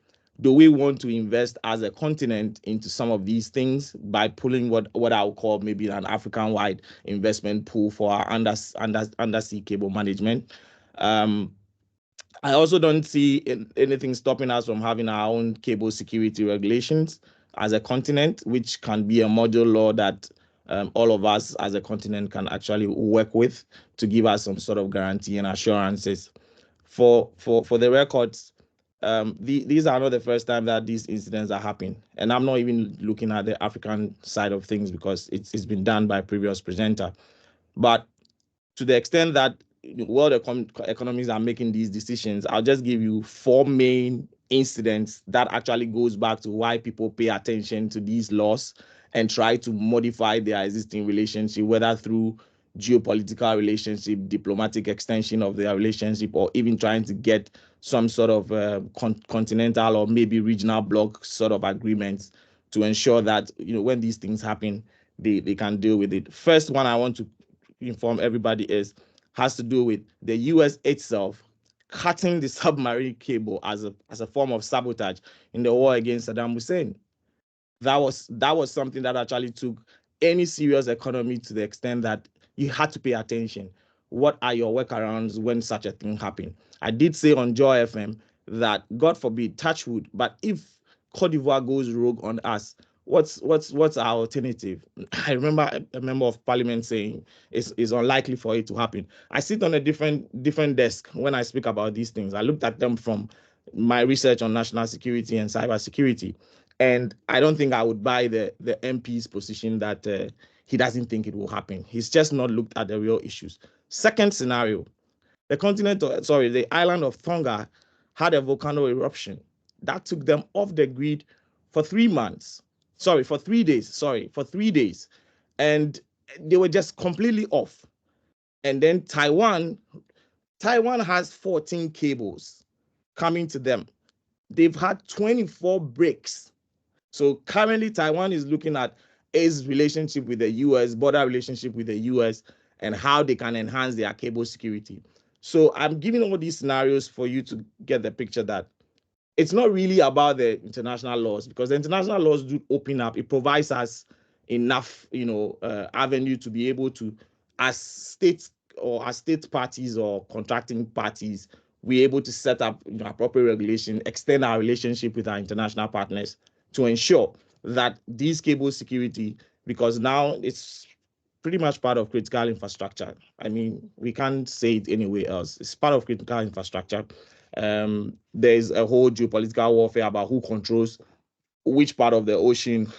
Do we want to invest as a continent into some of these things by pulling what I would call maybe an African-wide investment pool for our undersea cable management? I also don't see anything stopping us from having our own cable security regulations as a continent, which can be a module law that all of us as a continent can actually work with to give us some sort of guarantee and assurances. For the records, these are not the first time that these incidents are happening, and I'm not even looking at the African side of things because it's been done by previous presenter. But to the extent that world economies are making these decisions, I'll just give you 4 main incidents that actually goes back to why people pay attention to these laws and try to modify their existing relationship, whether through geopolitical relationship, diplomatic extension of their relationship, or even trying to get some sort of continental or maybe regional bloc sort of agreements to ensure that when these things happen, they can deal with it. First one I want to inform everybody has to do with the US itself cutting the submarine cable as a form of sabotage in the war against Saddam Hussein. That was something that actually took any serious economy to the extent that you had to pay attention. What are your workarounds when such a thing happens? I did say on Joy FM that, God forbid, touch wood, but if Cote d'Ivoire goes rogue on us, what's our alternative? I remember a member of parliament saying it's unlikely for it to happen. I sit on a different desk when I speak about these things. I looked at them from my research on national security and cybersecurity, and I don't think I would buy the MP's position that he doesn't think it will happen. He's just not looked at the real issues. Second scenario, the island of Tonga had a volcano eruption that took them off the grid for 3 months. For 3 days. And they were just completely off. And then Taiwan has 14 cables coming to them. They've had 24 breaks. So currently Taiwan is looking at its relationship with the US, border relationship with the US, and how they can enhance their cable security. So I'm giving all these scenarios for you to get the picture that it's not really about the international laws, because the international laws do open up. It provides us enough, avenue to be able to, as states or as state parties or contracting parties, we're able to set up appropriate regulation, extend our relationship with our international partners to ensure that these cable security, because now it's pretty much part of critical infrastructure. I mean, we can't say it anywhere else. It's part of critical infrastructure. There's a whole geopolitical warfare about who controls which part of the ocean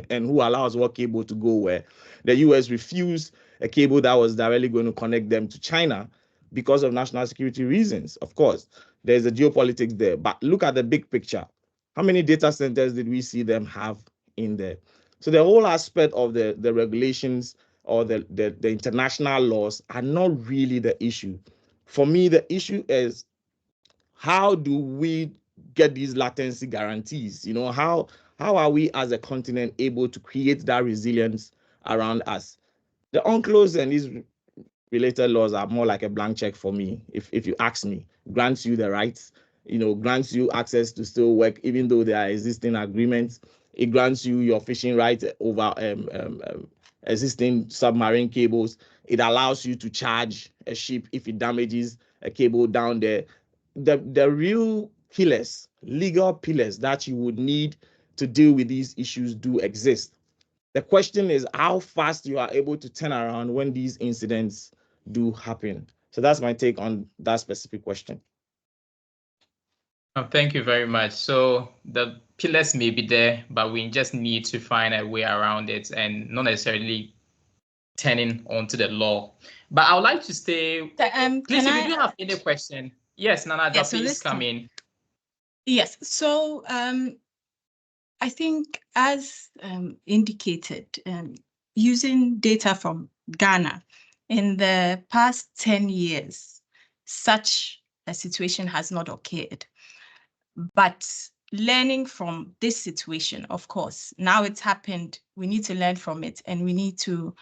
and who allows what cable to go where. The US refused a cable that was directly going to connect them to China because of national security reasons. Of course, there's a geopolitics there, but look at the big picture. How many data centers did we see them have in there? So the whole aspect of the regulations or the international laws are not really the issue. For me, the issue is, how do we get these latency guarantees? How are we as a continent able to create that resilience around us? The UNCLOS and these related laws are more like a blank check for me, if you ask me. Grants you the rights, grants you access to still work even though there are existing agreements. It grants you your fishing rights over existing submarine cables. It allows you to charge a ship if it damages a cable down there. The real pillars, legal pillars that you would need to deal with these issues do exist. The question is how fast you are able to turn around when these incidents do happen. So that's my take on that specific question. Thank you very much. So the pillars may be there, but we just need to find a way around it and not necessarily turning onto the law. But I would like to stay. Please, if you do have any question. Yes, Nana, Yes, please come in. Yes, so I think as indicated, using data from Ghana, in the past 10 years, such a situation has not occurred. But learning from this situation, of course, now it's happened, we need to learn from it, and we need to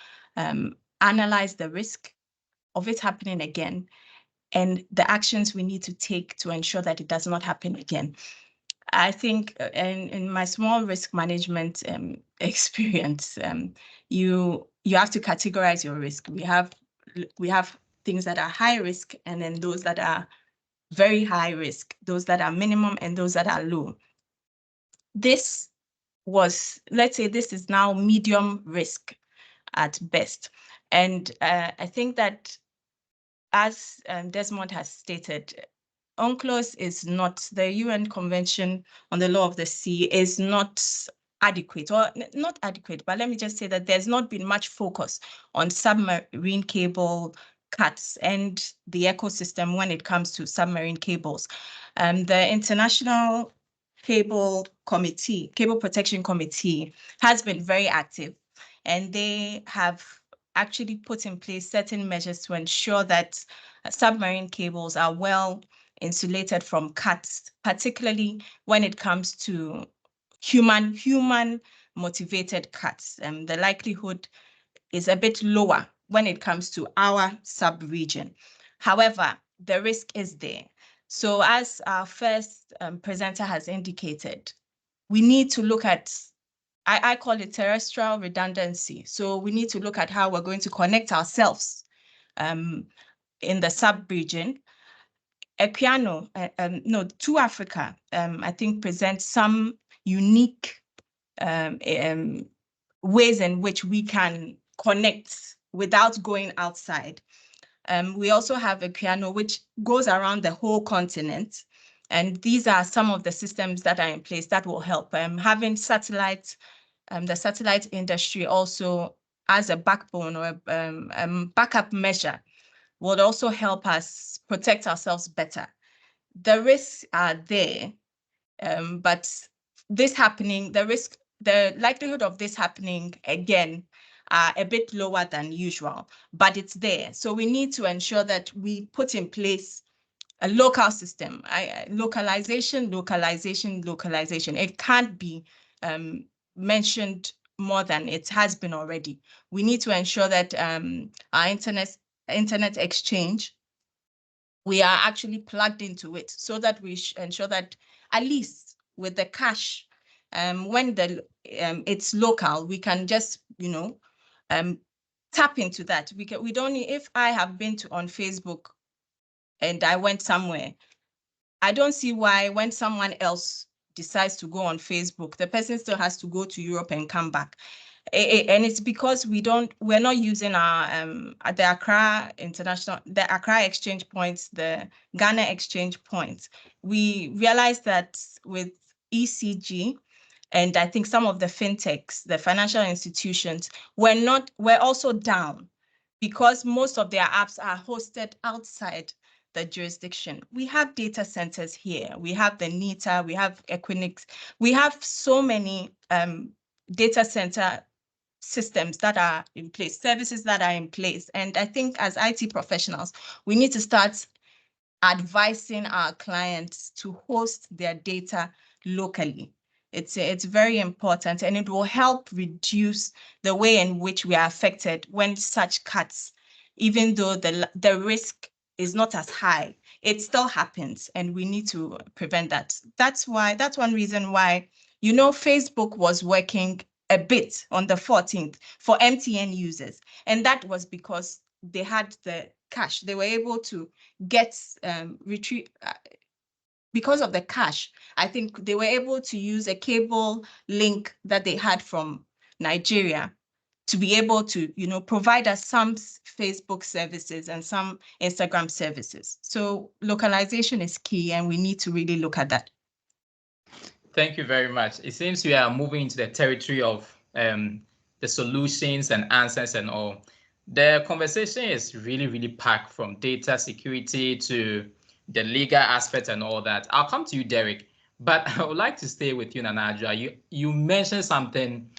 analyze the risk of it happening again and the actions we need to take to ensure that it does not happen again. I think in my small risk management experience, you have to categorize your risk. We have things that are high risk, and then those that are very high risk, those that are minimum, and those that are low. This was, let's say this is now medium risk at best. And I think that, as Desmond has stated, UNCLOS is not, the UN Convention on the Law of the Sea is not adequate, or not adequate, but let me just say that there's not been much focus on submarine cable cuts and the ecosystem when it comes to submarine cables. The International Cable Protection Committee has been very active, and they have actually put in place certain measures to ensure that submarine cables are well insulated from cuts, particularly when it comes to human motivated cuts. The likelihood is a bit lower when it comes to our sub-region. However, the risk is there. So as our first presenter has indicated, we need to look at, I call it terrestrial redundancy. So we need to look at how we're going to connect ourselves in the sub-region. Equiano, to Africa, I think presents some unique ways in which we can connect without going outside. We also have Equiano, which goes around the whole continent. And these are some of the systems that are in place that will help. Having satellites, the satellite industry also as a backbone or a backup measure would also help us protect ourselves better. The risks are there, but this happening, the likelihood of this happening again are a bit lower than usual, but it's there. So we need to ensure that we put in place a local system. Localization. It can't be mentioned more than it has been already. We need to ensure that our internet exchange, we are actually plugged into it, so that we ensure that at least with the cache, when it's local, we can just tap into that. We don't need, if I have been on Facebook and I went somewhere, I don't see why when someone else decides to go on Facebook, the person still has to go to Europe and come back. And it's because we're not using our the Accra exchange points, the Ghana exchange points. We realized that with ECG, and I think some of the fintechs, the financial institutions, we're also down because most of their apps are hosted outside the jurisdiction. We have data centers here. We have the NITA, we have Equinix. We have so many data center systems that are in place, services that are in place. And I think as IT professionals, we need to start advising our clients to host their data locally. It's very important, and it will help reduce the way in which we are affected when such cuts, even though the risk is not as high, it still happens, and we need to prevent that. That's one reason why, Facebook was working a bit on the 14th for MTN users. And that was because they had the cash. They were able to get retrieve, because of the cash. I think they were able to use a cable link that they had from Nigeria to be able to, provide us some Facebook services and some Instagram services. So localization is key, and we need to really look at that. Thank you very much. It seems we are moving into the territory of the solutions and answers and all. The conversation is really, really packed, from data security to the legal aspect and all that. I'll come to you, Derek, but I would like to stay with you, Nanadra. You mentioned something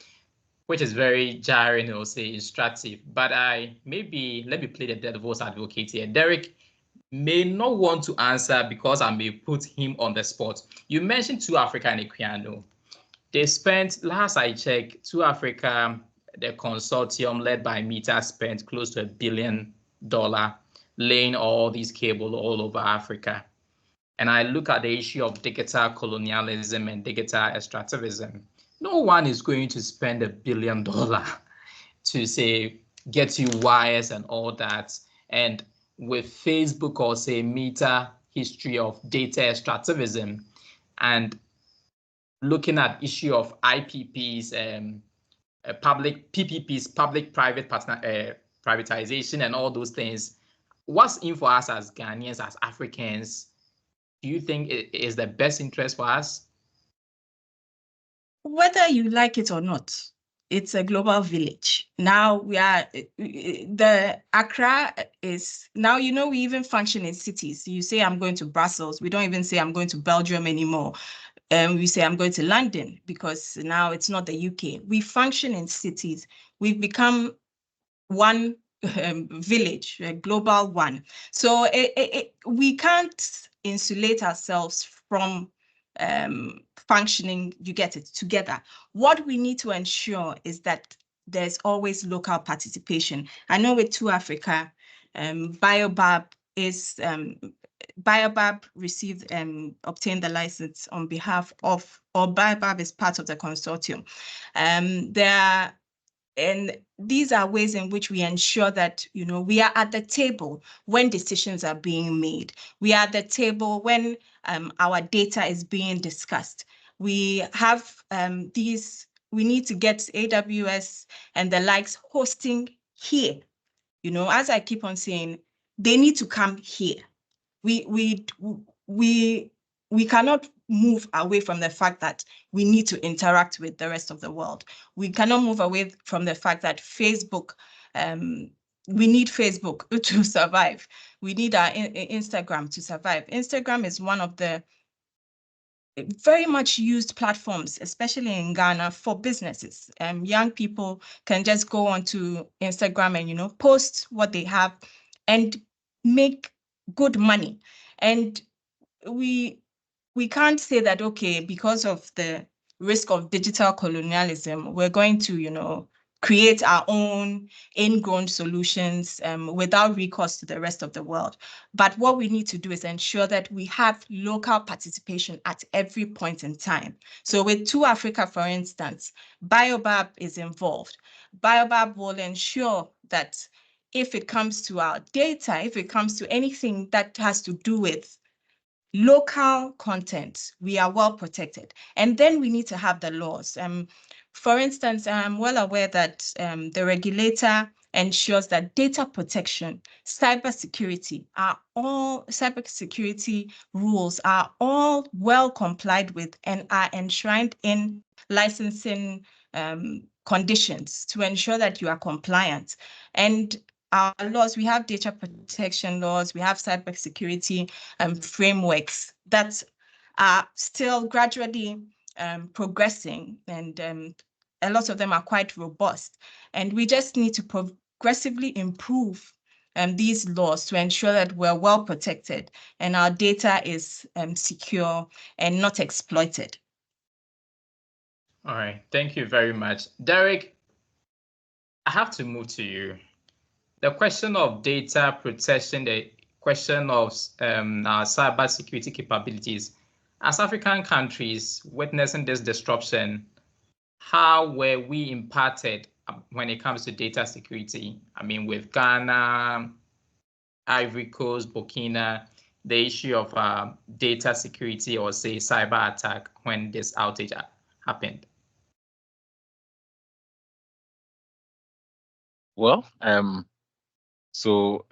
which is very jarring or say instructive, but let me play the devil's advocate here. Derek, may not want to answer because I may put him on the spot. You mentioned 2Africa and Equiano. They spent, last I checked, 2Africa, the consortium led by Meta, spent close to $1 billion laying all these cable all over Africa. And I look at the issue of digital colonialism and digital extractivism. No one is going to spend $1 billion to say, get you wires and all that. And with Facebook or say Meta history of data extractivism and looking at issue of IPPs, public PPPs, public-private partner privatization, and all those things. What's in for us as Ghanaians, as Africans? Do you think it is the best interest for us? Whether you like it or not, it's a global village. Now the Accra is, now, we even function in cities. You say, I'm going to Brussels. We don't even say I'm going to Belgium anymore. We say I'm going to London because now it's not the UK. We function in cities. We've become one village, a global one. So we can't insulate ourselves from functioning, you get it, together. What we need to ensure is that there's always local participation. I know with 2Africa, Biobab received obtained the license on behalf of, or Biobab is part of the consortium. And these are ways in which we ensure that, we are at the table when decisions are being made. We are at the table when our data is being discussed. We have we need to get AWS and the likes hosting here. As I keep on saying, they need to come here. We cannot move away from the fact that we need to interact with the rest of the world. We cannot move away from the fact that Facebook, we need Facebook to survive. We need our Instagram to survive. Instagram is one of the very much used platforms, especially in Ghana, for businesses. Young people can just go onto Instagram and, post what they have and make good money. And we can't say that, okay, because of the risk of digital colonialism, we're going to, create our own ingrown solutions without recourse to the rest of the world. But what we need to do is ensure that we have local participation at every point in time. So with 2Africa, for instance, Biobab is involved. Biobab will ensure that if it comes to our data, if it comes to anything that has to do with local content, we are well protected. And then we need to have the laws. For instance, I'm well aware that the regulator ensures that data protection, cybersecurity rules are all well complied with and are enshrined in licensing conditions to ensure that you are compliant. And our laws, we have data protection laws, we have cybersecurity frameworks that are still gradually progressing, and a lot of them are quite robust. And we just need to progressively improve these laws to ensure that we're well protected and our data is secure and not exploited. All right, thank you very much. Derek, I have to move to you. The question of data protection, the question of our cyber security capabilities, as African countries witnessing this disruption, how were we impacted when it comes to data security? I mean, with Ghana, Ivory Coast, Burkina, the issue of data security or say cyber attack when this outage happened. Well, so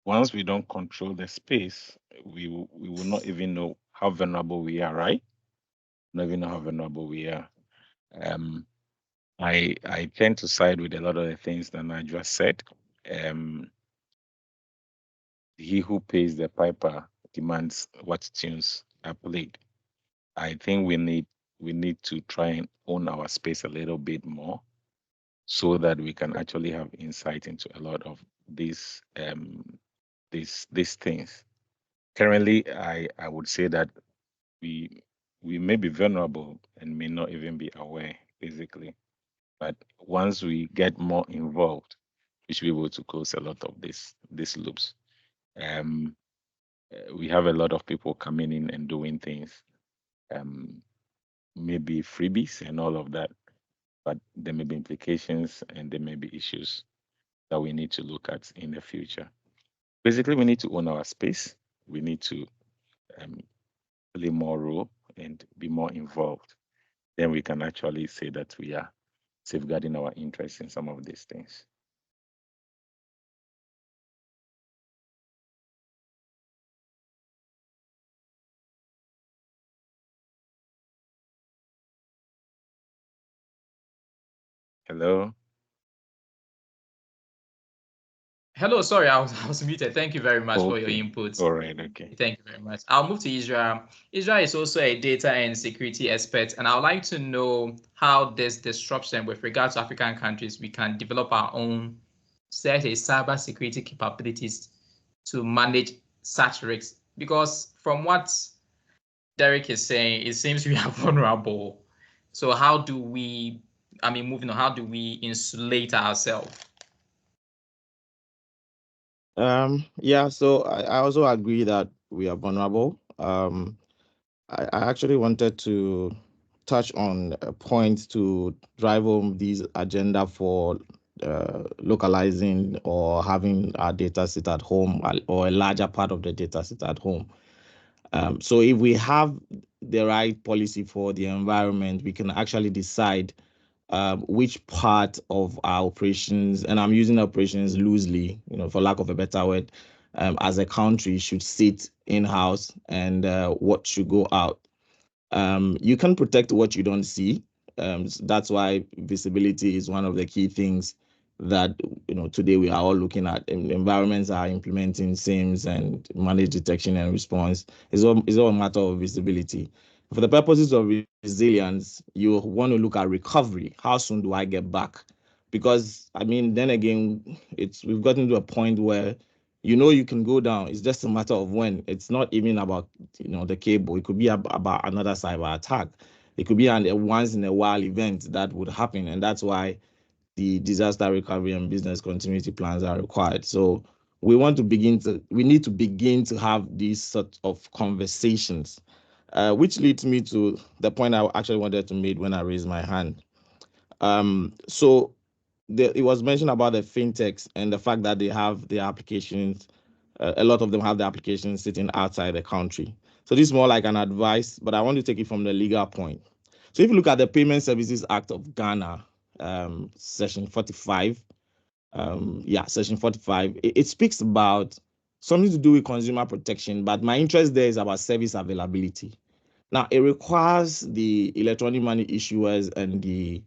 once we don't control the space, we will not even know how vulnerable we are, right? Not even know how vulnerable we are. I tend to side with a lot of the things that Najwa said. He who pays the piper demands what tunes are played. I think we need to try and own our space a little bit more, so that we can actually have insight into a lot of these these things. Currently, I would say that we may be vulnerable and may not even be aware, basically. But once we get more involved, we should be able to close a lot of these loops. We have a lot of people coming in and doing things, maybe freebies and all of that, but there may be implications and there may be issues that we need to look at in the future. Basically, we need to own our space. We need to play more role and be more involved. Then we can actually say that we are safeguarding our interests in some of these things. Hello. Hello, sorry, I was muted. Thank you very much for your Okay. input. All right. Okay. Thank you very much. I'll move to Israel. Israel is also a data and security expert, and I would like to know how this disruption with regard to African countries, we can develop our own, say, cyber security capabilities to manage such risks. Because from what Derek is saying, it seems we are vulnerable. So how do we, moving on, how do we insulate ourselves? Yeah, so I also agree that we are vulnerable. I actually wanted to touch on a point to drive home this agenda for localizing or having our data sit at home, or a larger part of the data sit at home. So if we have the right policy for the environment, we can actually decide which part of our operations, and I'm using operations loosely, for lack of a better word, as a country should sit in-house, and what should go out. You can protect what you don't see. That's why visibility is one of the key things that today we are all looking at. Environments are implementing SIMs and managed detection and response. It's all a matter of visibility. For the purposes of resilience, you want to look at recovery. How soon do I get back? Because then again, we've gotten to a point where you can go down. It's just a matter of when. It's not even about the cable. It could be about another cyber attack. It could be a once in a while event that would happen, and that's why the disaster recovery and business continuity plans are required. So we need to begin to have these sort of conversations, which leads me to the point I actually wanted to make when I raised my hand. It was mentioned about the fintechs and the fact that they have their applications. A lot of them have the applications sitting outside the country. So this is more like an advice, but I want to take it from the legal point. So if you look at the Payment Services Act of Ghana, Section 45, Section 45, it speaks about something to do with consumer protection, but my interest there is about service availability. Now, it requires the electronic money issuers and the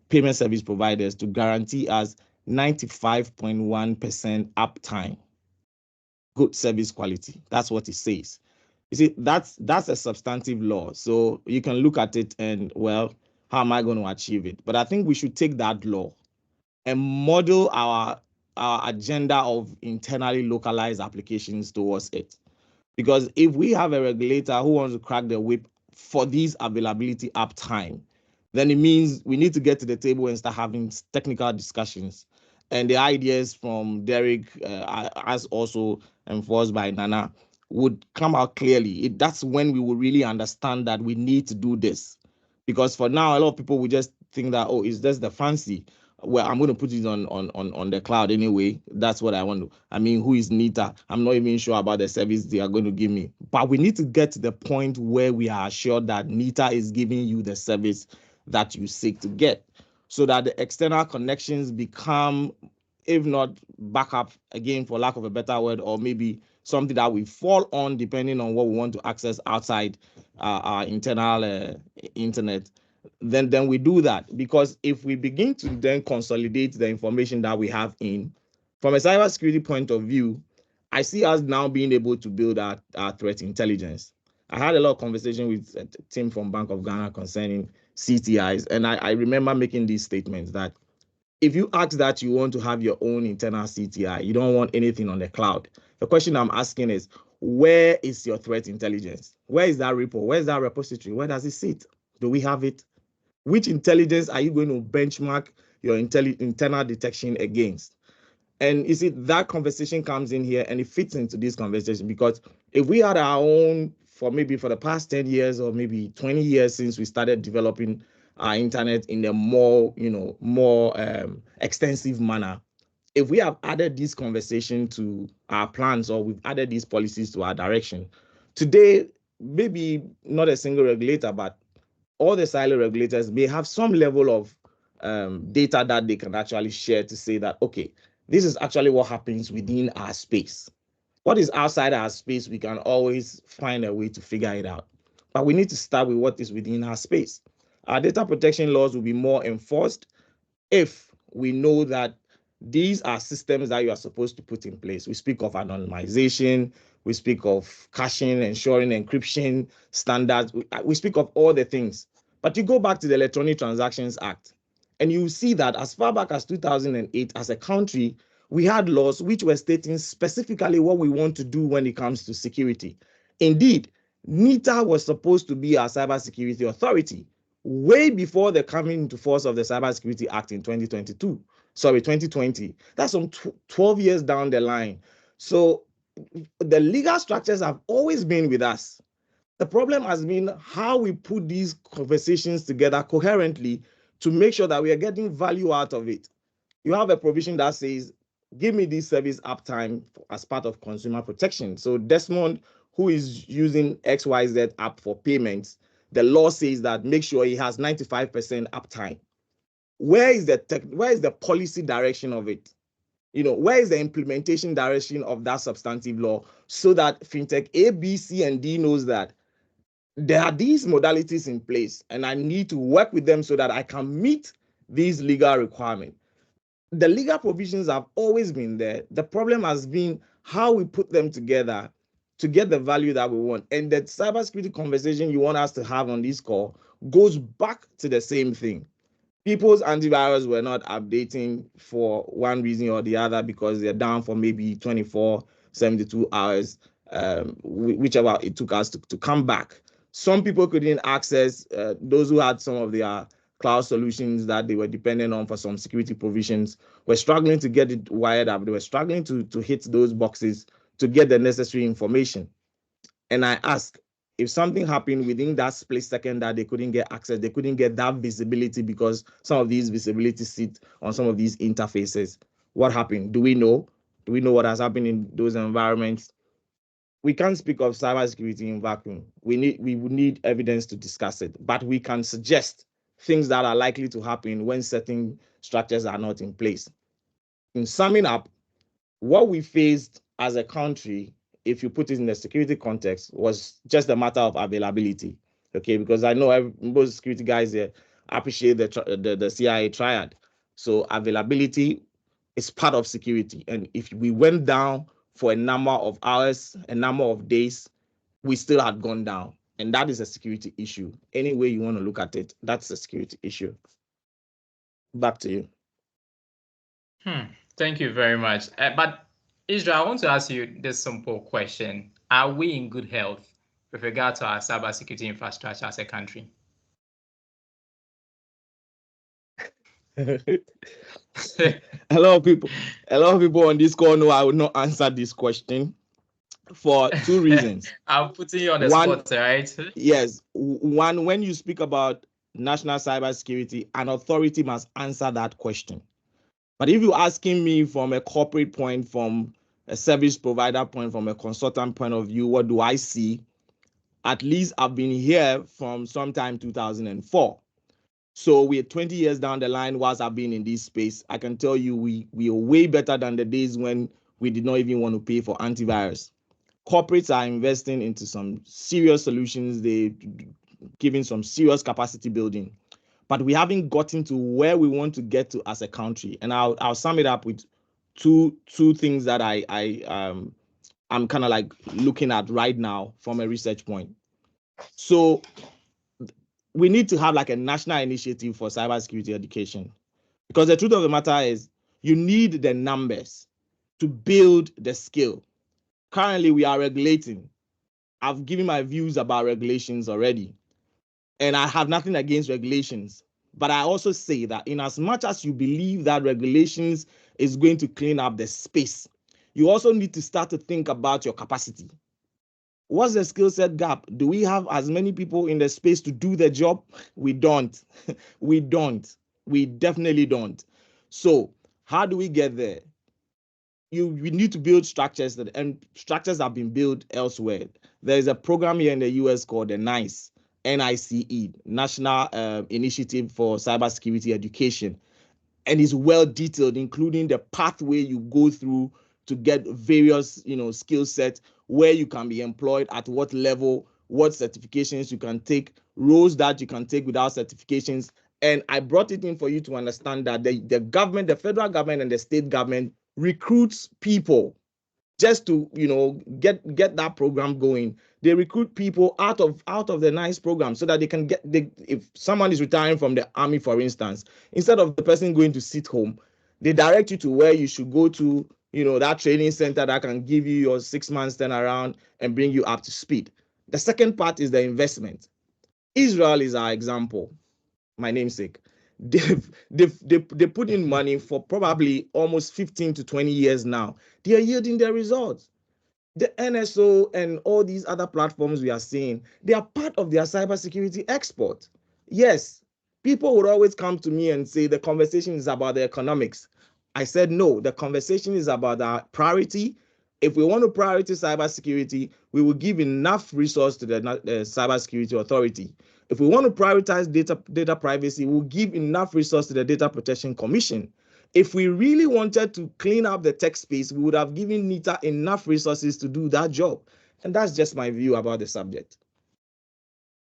payment service providers to guarantee us 95.1% uptime, good service quality. That's what it says. You see, that's a substantive law. So you can look at it and, well, how am I going to achieve it? But I think we should take that law and model our agenda of internally localized applications towards it. Because if we have a regulator who wants to crack the whip for these availability uptime, then it means we need to get to the table and start having technical discussions. And the ideas from Derek, as also enforced by Nana, would come out clearly. That's when we will really understand that we need to do this. Because for now, a lot of people will just think that, oh, it's just the fancy. Well, I'm going to put it on the cloud anyway. That's what I want to. Who is NITA? I'm not even sure about the service they are going to give me. But we need to get to the point where we are assured that NITA is giving you the service that you seek to get, so that the external connections become, if not backup, again, for lack of a better word, or maybe something that we fall on depending on what we want to access outside our internal internet. Then we do that. Because if we begin to then consolidate the information that we have from a cybersecurity point of view, I see us now being able to build our threat intelligence. I had a lot of conversation with a team from Bank of Ghana concerning CTIs, and I remember making these statements that if you ask that you want to have your own internal CTI, you don't want anything on the cloud. The question I'm asking is, where is your threat intelligence? Where is that repo? Where is that repository? Where does it sit? Do we have it? Which intelligence are you going to benchmark your internal detection against? And you see, that conversation comes in here and it fits into this conversation, because if we had our own for the past 10 years or maybe 20 years since we started developing our internet in a more extensive manner, if we have added this conversation to our plans or we've added these policies to our direction, today, maybe not a single regulator, but all the silo regulators may have some level of data that they can actually share to say that, okay, this is actually what happens within our space. What is outside our space, we can always find a way to figure it out. But we need to start with what is within our space. Our data protection laws will be more enforced if we know that these are systems that you are supposed to put in place. We speak of anonymization, we speak of caching, ensuring encryption standards. We speak of all the things. But you go back to the Electronic Transactions Act, and you see that as far back as 2008, as a country, we had laws which were stating specifically what we want to do when it comes to security. Indeed, NITA was supposed to be our cybersecurity authority way before the coming into force of the Cybersecurity Act in 2020. That's some 12 years down the line. So the legal structures have always been with us. The problem has been how we put these conversations together coherently to make sure that we are getting value out of it. You have a provision that says, give me this service uptime as part of consumer protection. So Desmond, who is using XYZ app for payments, the law says that make sure he has 95% uptime. Where is the policy direction of it? Where is the implementation direction of that substantive law, so that fintech A, B, C, and D knows that there are these modalities in place and I need to work with them so that I can meet these legal requirements. The legal provisions have always been there. The problem has been how we put them together to get the value that we want. And the cybersecurity conversation you want us to have on this call goes back to the same thing. People's antivirus were not updating for one reason or the other because they're down for maybe 24, 72 hours, whichever it took us to come back. Some people couldn't access, those who had some of their cloud solutions that they were dependent on for some security provisions were struggling to get it wired up. They were struggling to hit those boxes to get the necessary information. And I ask, if something happened within that split second that they couldn't get access, they couldn't get that visibility because some of these visibilities sit on some of these interfaces, what happened? Do we know? Do we know what has happened in those environments? We can't speak of cybersecurity in vacuum. We would need evidence to discuss it, but we can suggest things that are likely to happen when certain structures are not in place. In summing up, what we faced as a country, if you put it in the security context, was just a matter of availability. Okay, because I know most security guys here appreciate the CIA triad. So availability is part of security. And if we went down for a number of hours, a number of days, we still had gone down. And that is a security issue. Any way you want to look at it, that's a security issue. Back to you. Thank you very much. But Israel, I want to ask you this simple question. Are we in good health with regard to our cybersecurity infrastructure as a country? A lot of people on this call know I will not answer this question for two reasons. I'm putting you on the spot, right? Yes. One, when you speak about national cybersecurity, an authority must answer that question. But if you're asking me from a corporate point, from a service provider point, from a consultant point of view, what do I see? At least I've been here from sometime 2004. So we're 20 years down the line whilst I've been in this space. I can tell you we are way better than the days when we did not even want to pay for antivirus. Corporates are investing into some serious solutions. They're giving some serious capacity building. But we haven't gotten to where we want to get to as a country. And I'll sum it up with two things that I'm kind of like looking at right now from a research point. So we need to have like a national initiative for cybersecurity education. Because the truth of the matter is, you need the numbers to build the skill. Currently, we are regulating. I've given my views about regulations already, and I have nothing against regulations. But I also say that in as much as you believe that regulations is going to clean up the space, you also need to start to think about your capacity. What's the skill set gap? Do we have as many people in the space to do the job? We don't. We don't. We definitely don't. So how do we get there? We need to build structures and structures have been built elsewhere. There is a program here in the US called the NICE, NICE, National Initiative for Cybersecurity Education, and it's well detailed, including the pathway you go through to get various skill sets, where you can be employed, at what level, what certifications you can take, roles that you can take without certifications. And I brought it in for you to understand that the government, the federal government and the state government recruits people just to get that program going. They recruit people out of the NICE program so that they can if someone is retiring from the army, for instance, instead of the person going to sit home, they direct you to where you should go to, that training center that can give you your 6 months turnaround and bring you up to speed. The second part is the investment. Israel is our example, my namesake. They put in money for probably almost 15 to 20 years now. They are yielding their results. The NSO and all these other platforms we are seeing, they are part of their cybersecurity export. Yes, people would always come to me and say the conversation is about the economics. I said, no, the conversation is about our priority. If we want to prioritize cybersecurity, we will give enough resource to the cybersecurity authority. If we want to prioritize data privacy, we'll give enough resource to the Data Protection Commission. If we really wanted to clean up the tech space, we would have given NITA enough resources to do that job. And that's just my view about the subject.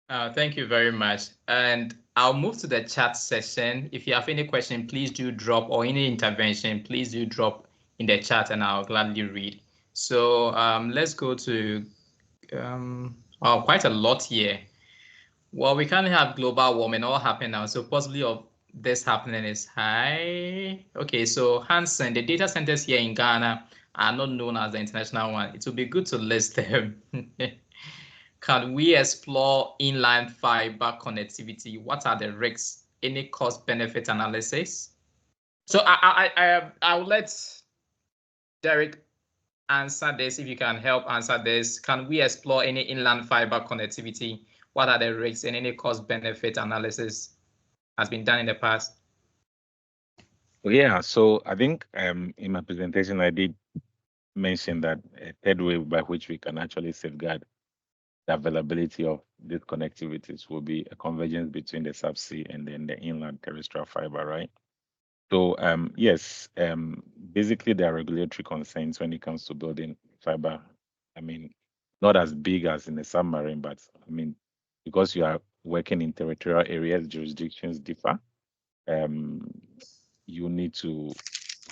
Thank you very much. And I'll move to the chat session. If you have any question, please do drop, or any intervention, please do drop in the chat and I'll gladly read. So let's go to quite a lot here. Well, we can't have global warming all happen now, so possibly of this happening is high. Okay, so Hansen, the data centers here in Ghana are not known as the international one. It would be good to list them. Can we explore inland fiber connectivity? What are the risks? Any cost-benefit analysis? So I will let Derek answer this. If you can help answer this, can we explore any inland fiber connectivity? What are the risks, and any cost-benefit analysis has been done in the past? Yeah, so I think in my presentation I did mention that a third way by which we can actually safeguard the availability of these connectivities will be a convergence between the subsea and then the inland terrestrial fiber, right? So yes, basically there are regulatory concerns when it comes to building fiber. I mean, not as big as in the submarine, but I mean, because you are working in territorial areas, jurisdictions differ. You need to,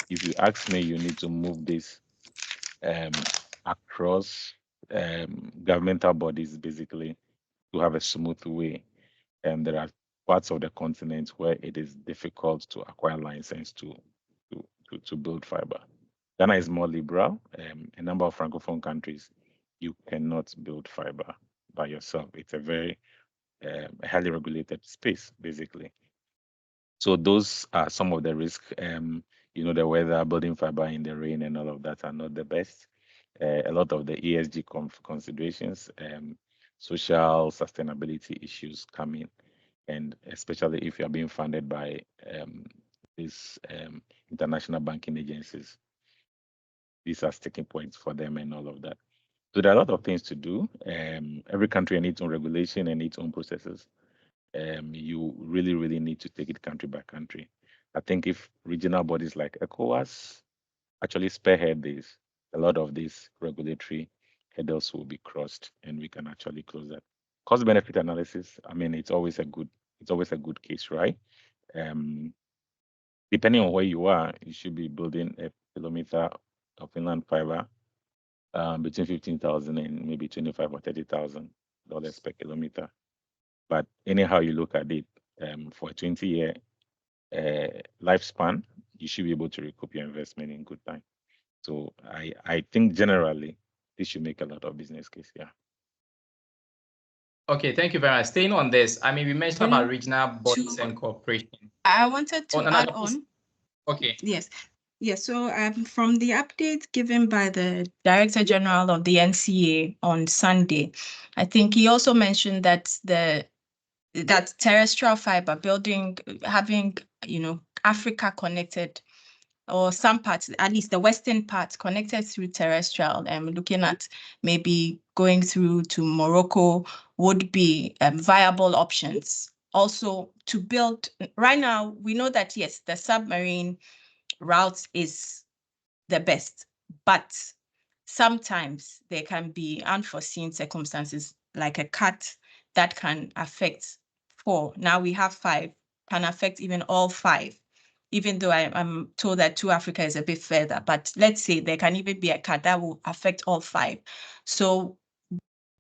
if you ask me, you need to move this across governmental bodies basically to have a smooth way. And there are parts of the continent where it is difficult to acquire license to build fiber. Ghana is more liberal. A number of francophone countries, you cannot build fiber by yourself. It's a very highly regulated space, basically. So those are some of the risks. The weather, building fiber in the rain, and all of that are not the best. A lot of the ESG considerations, social sustainability issues come in, and especially if you are being funded by these international banking agencies, these are sticking points for them and all of that. So there are a lot of things to do. Every country needs its own regulation and its own processes. You really, really need to take it country by country. I think if regional bodies like ECOWAS actually spearhead this, a lot of these regulatory hurdles will be crossed, and we can actually close that. Cost benefit analysis. I mean, it's always a good case, right? Depending on where you are, you should be building a kilometer of inland fiber between 15,000 and maybe 25 or $30,000 per kilometer. But anyhow you look at it, for a 20-year lifespan, you should be able to recoup your investment in good time. So I think generally this should make a lot of business case. Yeah. Okay, thank you very much. Staying on this, I mean, we mentioned about regional bodies and cooperation. I wanted to add on. Okay. Yes. Yes, so from the update given by the Director General of the NCA on Sunday, I think he also mentioned that that terrestrial fiber building, having, Africa connected, or some parts, at least the western part, connected through terrestrial, looking at maybe going through to Morocco would be viable options. Also, to build, right now, we know that, yes, the submarine route is the best, but sometimes there can be unforeseen circumstances like a cut that can affect 4. Now we have 5, can affect even all 5, even though I'm told that 2 Africa is a bit further, but let's say there can even be a cut that will affect all 5. So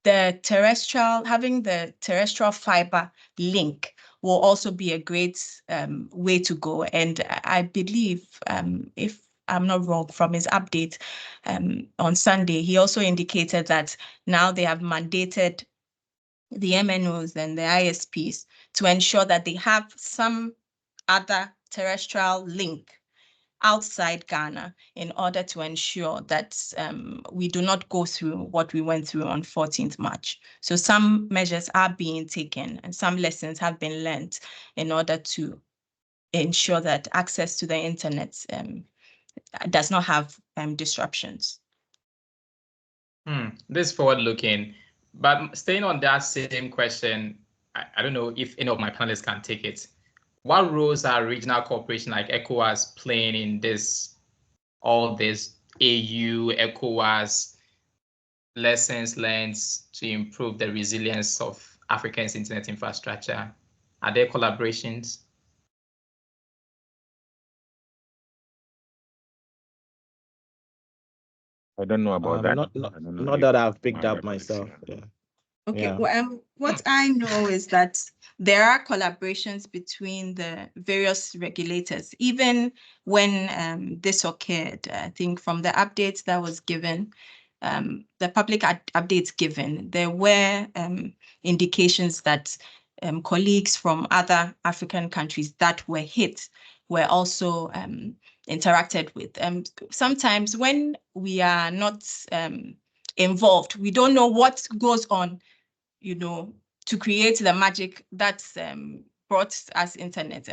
having the terrestrial fiber link will also be a great way to go. And I believe, if I'm not wrong, from his update on Sunday, he also indicated that now they have mandated the MNOs and the ISPs to ensure that they have some other terrestrial link outside Ghana in order to ensure that we do not go through what we went through on 14th March. So some measures are being taken and some lessons have been learned in order to ensure that access to the internet does not have disruptions. This is forward-looking, but staying on that same question, I don't know if any of my panelists can take it. What roles are regional cooperation like ECOWAS playing in all this AU, ECOWAS lessons learned to improve the resilience of Africa's internet infrastructure? Are there collaborations? I don't know about that. Not that I've picked up myself. Yeah. Okay, Yeah. well, what I know is that there are collaborations between the various regulators, even when this occurred. I think from the updates that was given, the public updates given, there were indications that colleagues from other African countries that were hit were also interacted with. Sometimes when we are not involved, we don't know what goes on, to create the magic that's brought us internet.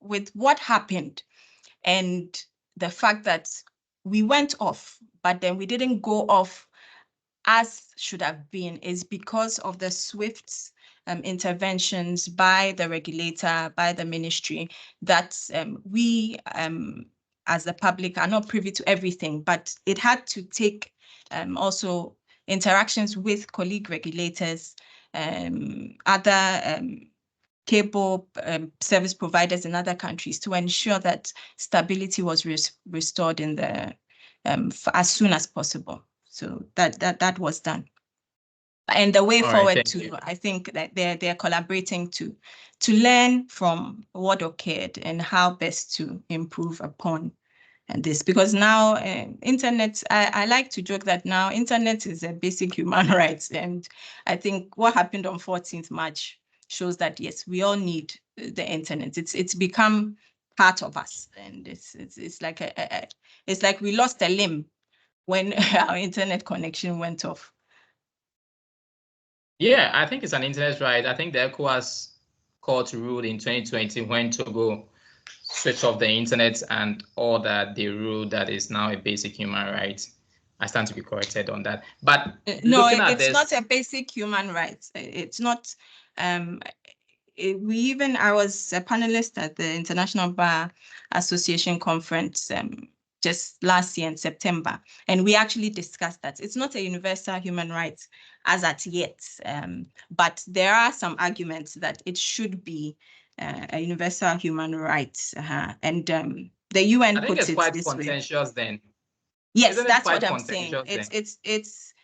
With what happened and the fact that we went off, but then we didn't go off as should have been, is because of the swift interventions by the regulator, by the ministry, that we as the public are not privy to everything, but it had to take also interactions with colleague regulators, other cable service providers in other countries to ensure that stability was restored in the as soon as possible. So that was done. And the way forward I think that they're collaborating to learn from what occurred and how best to improve upon this, because now internet, I like to joke that now internet is a basic human right, and I think what happened on 14th March shows that yes, we all need the internet. It's become part of us, and it's like it's like we lost a limb when our internet connection went off. Yeah, I think it's an internet right. I think the ECOWAS court ruled in 2020 when Togo switch off the internet and all that, they rule that is now a basic human right. I stand to be corrected on that. But no, it's not a basic human right. It's not. I was a panelist at the International Bar Association conference just last year in September, and we actually discussed that it's not a universal human right as at yet, but there are some arguments that it should be a universal human right, and the UN I think puts it's quite this contentious way. then. Yes, that's what I'm saying. It's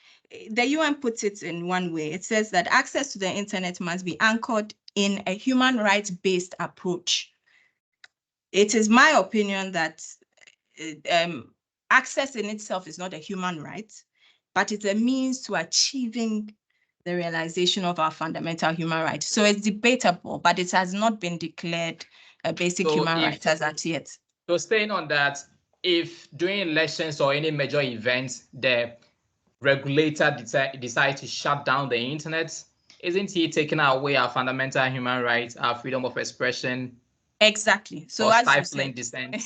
the UN puts it in one way. It says that access to the internet must be anchored in a human rights-based approach. It is my opinion that access in itself is not a human right, but it's a means to achieving the realization of our fundamental human rights. So it's debatable, but it has not been declared a basic human right as at yet. So staying on that, if during elections or any major events, the regulator decides to shut down the internet, isn't he taking away our fundamental human rights, our freedom of expression? Exactly. So as stifling dissent.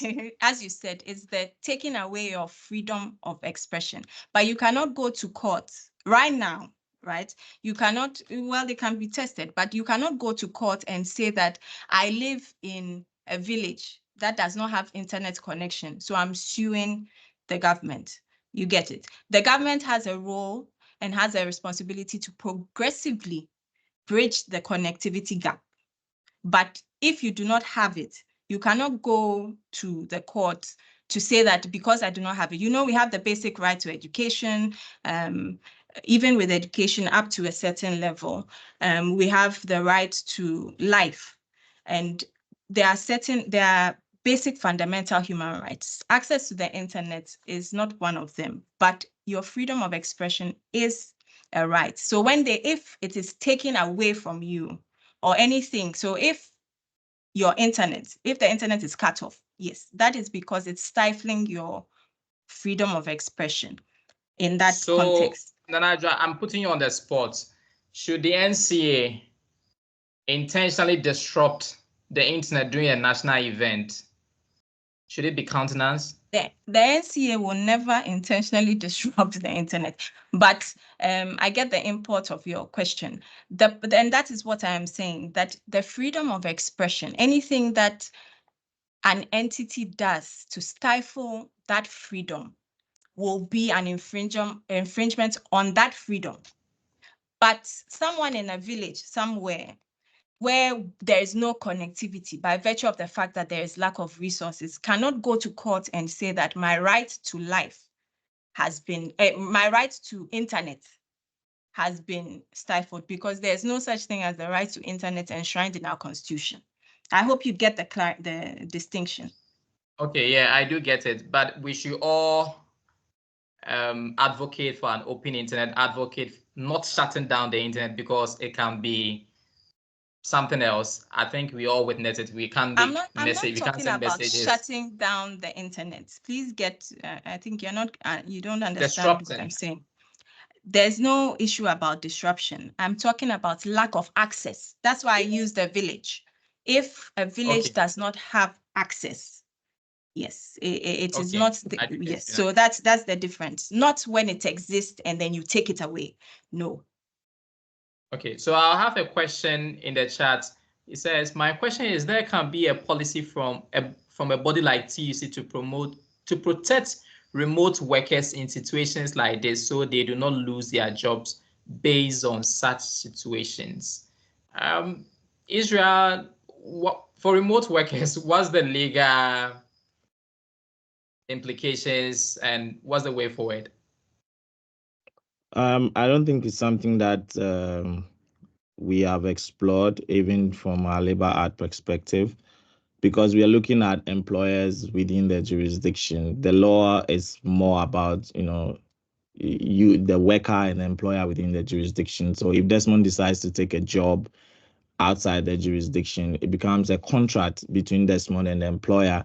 As you said, it's the taking away of freedom of expression. But you cannot go to court right now, right? You cannot, well, they can be tested, but you cannot go to court and say that I live in a village that does not have internet connection, so I'm suing the government. You get it. The government has a role and has a responsibility to progressively bridge the connectivity gap. But if you do not have it, you cannot go to the court to say that because I do not have it. You know, we have the basic right to education, even with education up to a certain level. We have the right to life. And there are basic fundamental human rights. Access to the internet is not one of them, but your freedom of expression is a right. So if it is taken away from you or anything, so if the internet is cut off, yes, that is because it's stifling your freedom of expression in that context. Nana Adwoa, I'm putting you on the spot. Should the NCA intentionally disrupt the internet during a national event? Should it be countenanced? The NCA will never intentionally disrupt the internet, but I get the import of your question. And that is what I am saying, that the freedom of expression, anything that an entity does to stifle that freedom will be an infringement on that freedom. But someone in a village somewhere where there is no connectivity by virtue of the fact that there is lack of resources cannot go to court and say that my right to life has been, my right to internet has been stifled, because there's no such thing as the right to internet enshrined in our constitution. I hope you get the distinction. Okay, yeah, I do get it, but we should all advocate for an open internet, advocate not shutting down the internet because it can be something else. I think we all witness it. We can't I'm not talking about shutting down the internet. Please I think you don't understand what I'm saying. There's no issue about disruption. I'm talking about lack of access. That's why I use the village. If a village does not have access, yes, it is not. Yes, so that's the difference. Not when it exists and then you take it away. No. Okay, so I'll have a question in the chat. It says, my question is, there can be a policy from a body like TUC to protect remote workers in situations like this so they do not lose their jobs based on such situations. Israel, for remote workers, what's the legal implications and what's the way forward? I don't think it's something that we have explored, even from our Labor Act perspective, because we are looking at employers within the jurisdiction. The law is more about, the worker and the employer within the jurisdiction. So if Desmond decides to take a job outside the jurisdiction, it becomes a contract between Desmond and the employer.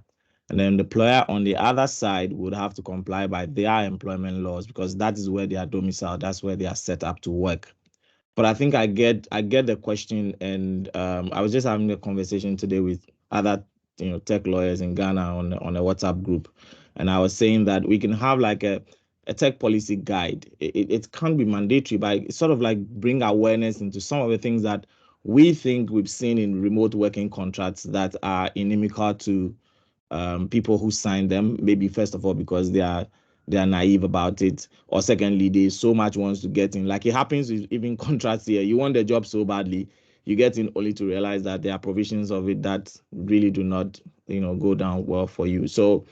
And then the employer on the other side would have to comply by their employment laws, because that is where they are domiciled. That's where they are set up to work. But I think I get the question, and I was just having a conversation today with other tech lawyers in Ghana on a WhatsApp group, and I was saying that we can have like a tech policy guide. It can't be mandatory, but it's sort of like bring awareness into some of the things that we think we've seen in remote working contracts that are inimical to people who sign them. Maybe first of all because they are naive about it, or secondly they so much wants to get in. Like it happens with even contracts here. You want the job so badly, you get in only to realize that there are provisions of it that really do not go down well for you. So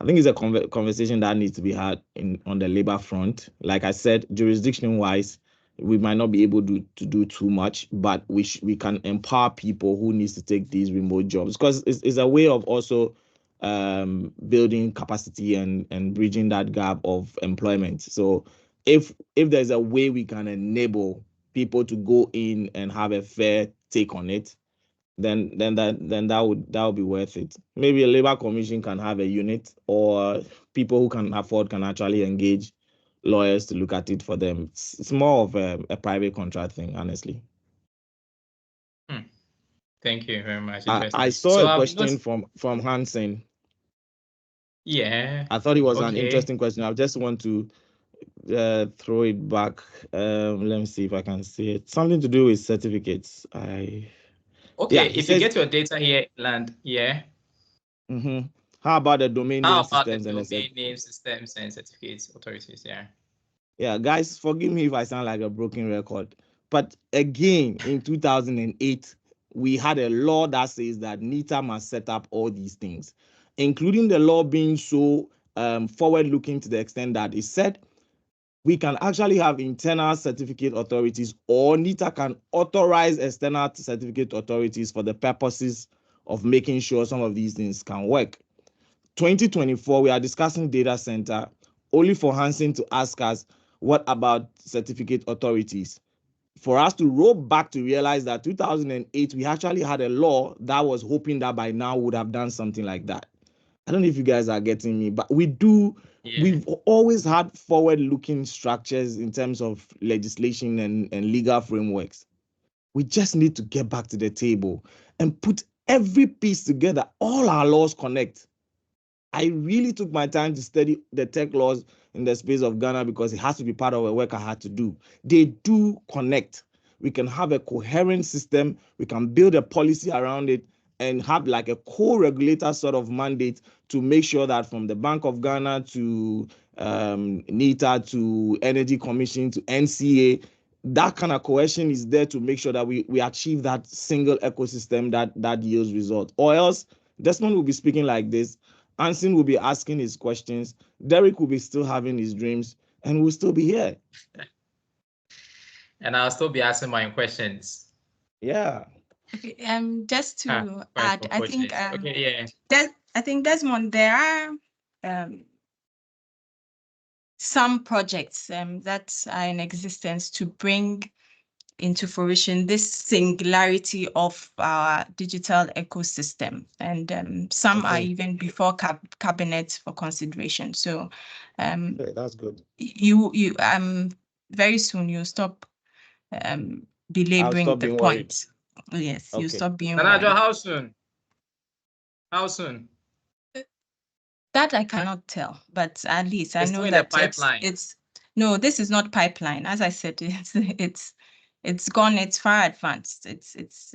I think it's a conversation that needs to be had on the labor front. Like I said, jurisdiction wise, we might not be able to do too much, but we can empower people who needs to take these remote jobs, because it's a way of also building capacity and bridging that gap of employment. So if there's a way we can enable people to go in and have a fair take on it, then that would be worth it. Maybe a labor commission can have a unit, or people who can afford can actually engage lawyers to look at it for them. It's more of a private contract thing, honestly. Thank you very much. I saw a question from Hansen. Yeah. I thought it was an interesting question. I just want to throw it back. Let me see if I can see it. Something to do with certificates. If you get your data here, land, yeah. How about the domain name systems and name systems and certificates authorities? Yeah. Yeah, guys, forgive me if I sound like a broken record, but again, in 2008, we had a law that says that NITA must set up all these things, including the law being so forward-looking to the extent that it said we can actually have internal certificate authorities, or NITA can authorize external certificate authorities for the purposes of making sure some of these things can work. 2024, we are discussing data center, only for Hansen to ask us, what about certificate authorities? For us to roll back to realize that 2008, we actually had a law that was hoping that by now would have done something like that. I don't know if you guys are getting me, but we do. Yeah. We've always had forward-looking structures in terms of legislation and legal frameworks. We just need to get back to the table and put every piece together. All our laws connect. I really took my time to study the tech laws in the space of Ghana because it has to be part of the work I had to do. They do connect. We can have a coherent system. We can build a policy around it and have like a co-regulator sort of mandate to make sure that from the Bank of Ghana to NITA to Energy Commission to NCA, that kind of cohesion is there to make sure that we achieve that single ecosystem that yields results. Or else Desmond will be speaking like this, Anson will be asking his questions, Derek will be still having his dreams, and we'll still be here. And I'll still be asking my questions. Yeah. Okay, just to add, I think I think Desmond, there are some projects that are in existence to bring into fruition this singularity of our digital ecosystem, and some are even before cabinet for consideration. So okay, that's good. You very soon you'll stop belaboring the point. Yes, okay. You stop being worried. How soon? How soon? That I cannot tell, but at least I know that it's no, this is not pipeline. As I said, it's gone, it's far advanced. It's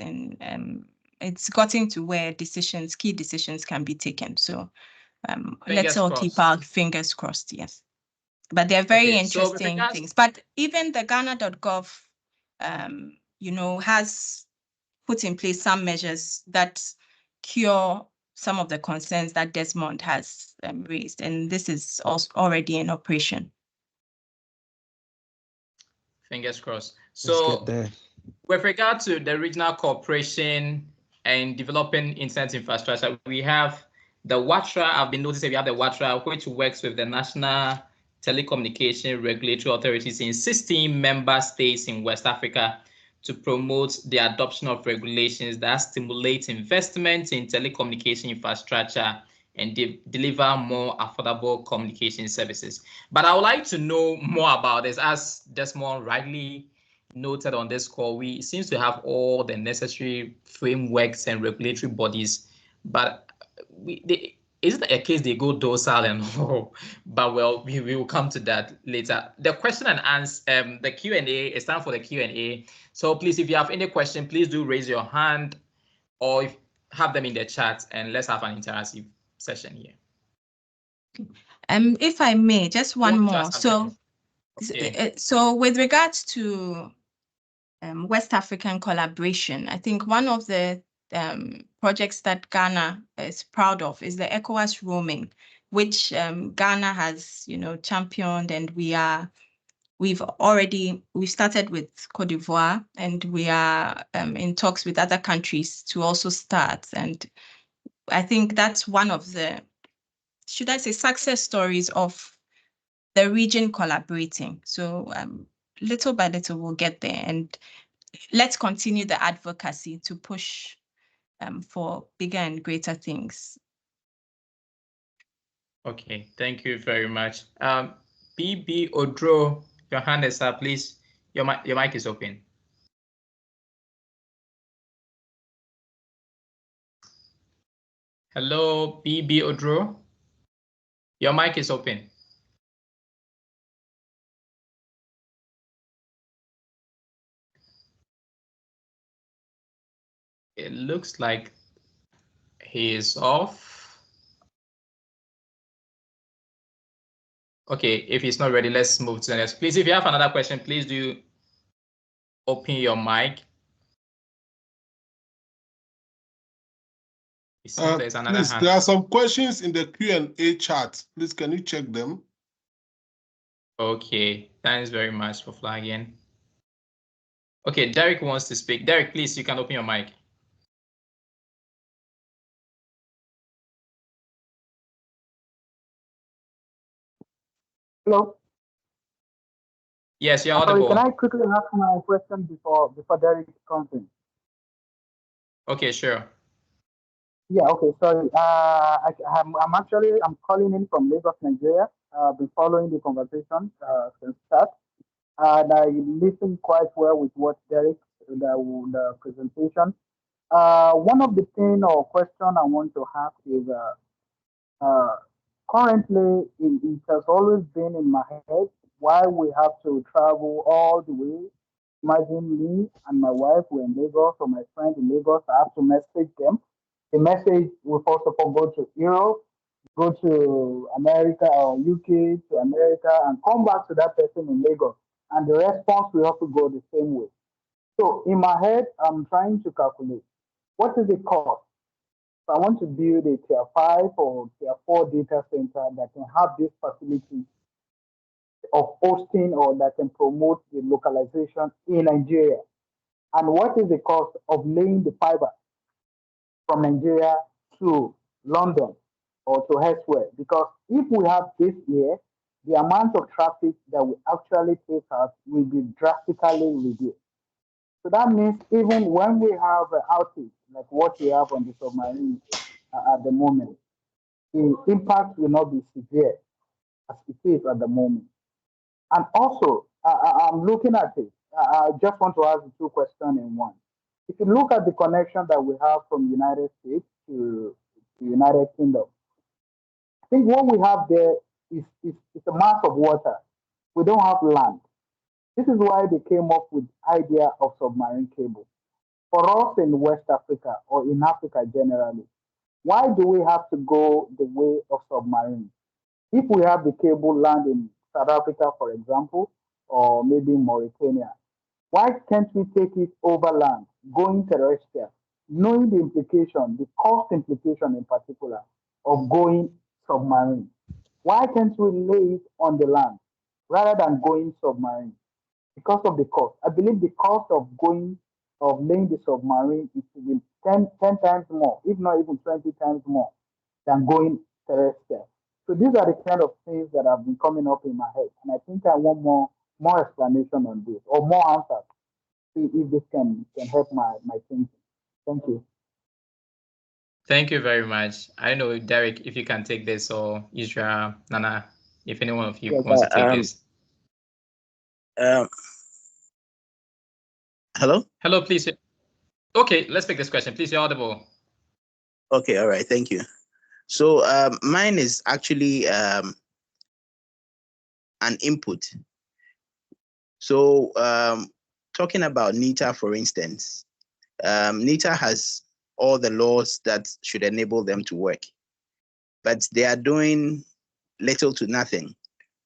gotten to where key decisions can be taken. So let's all keep our fingers crossed, yes. But they're very interesting things. But even the Ghana.gov has put in place some measures that cure some of the concerns that Desmond has raised, and this is also already in operation. Fingers crossed. So with regard to the regional cooperation and developing internet infrastructure, we have the WATRA. I've been noticing we have the WATRA, which works with the National Telecommunications Regulatory Authorities in 16 member states in West Africa to promote the adoption of regulations that stimulate investment in telecommunication infrastructure and deliver more affordable communication services. But I would like to know more about this. As Desmond rightly noted on this call, we seem to have all the necessary frameworks and regulatory bodies, but is it a case they go docile and all? But well, we will come to that later. The question and answer, the Q&A, it's time for the Q&A. So please, if you have any question, please do raise your hand or have them in the chat, and let's have an interactive session here. If I may, just one more. So with regards to West African collaboration, I think one of the projects that Ghana is proud of is the ECOWAS roaming, which Ghana has, championed, and we are we've started with Côte d'Ivoire, and we are in talks with other countries to also start. And I think that's one of the, should I say, success stories of the region collaborating. So little by little, we'll get there. And let's continue the advocacy to push for bigger and greater things. Okay, thank you very much. BB Odro, your hand is up, please. Your mic is open. Hello, BB Odro. Your mic is open. It looks like he is off. Okay, if he's not ready, let's move to the next. Please, if you have another question, please do open your mic. There's another please, hand. there are some questions in the Q&A chat. Please, can you check them? Okay, thanks very much for flagging. Okay, Derek wants to speak. Derek, please, you can open your mic. Hello. Yes, you're audible. Sorry, can I quickly ask my question before Derek comes in? Okay, sure. Yeah. Okay. Sorry. I'm calling in from Lagos, Nigeria. I've been following the conversation since start, and I listened quite well with what Derek the presentation. One of the thing or question I want to ask is currently it has always been in my head why we have to travel all the way. Imagine me and my wife were in Lagos, or my friend in Lagos. I have to message them. The message will first of all go to Europe, go to America or UK to America, and come back to that person in Lagos. And the response will also go the same way. So in my head, I'm trying to calculate what is the cost. So I want to build a tier 5 or tier 4 data center that can have this facility of hosting or that can promote the localization in Nigeria. And what is the cost of laying the fiber from Nigeria to London or to elsewhere? Because if we have this here, the amount of traffic that we actually take out will be drastically reduced. So that means even when we have an outage, like what we have on the submarine at the moment, the impact will not be severe as it is at the moment. And also, I'm looking at it. I just want to ask two questions in one. If you look at the connection that we have from United States to the United Kingdom, I think what we have there is a mass of water. We don't have land. This is why they came up with the idea of submarine cable. For us in West Africa or in Africa generally, why do we have to go the way of submarine? If we have the cable land in South Africa, for example, or maybe Mauritania, why can't we take it overland, going terrestrial, knowing the implication, the cost implication in particular of going submarine? Why can't we lay it on the land rather than going submarine? Because of the cost. I believe the cost of laying the submarine is to be 10 times more, if not even 20 times more than going terrestrial. So these are the kind of things that have been coming up in my head. And I think I want more explanation on this or more answers. See if this can help my thinking. Thank you. Thank you very much. I don't know, Derek, if you can take this, or Israel, Nana, if any one of you wants to take this. Hello? Hello, please. Okay, let's take this question. Please, you're audible. Okay, all right, thank you. So mine is actually an input. So talking about NITA, for instance, NITA has all the laws that should enable them to work, but they are doing little to nothing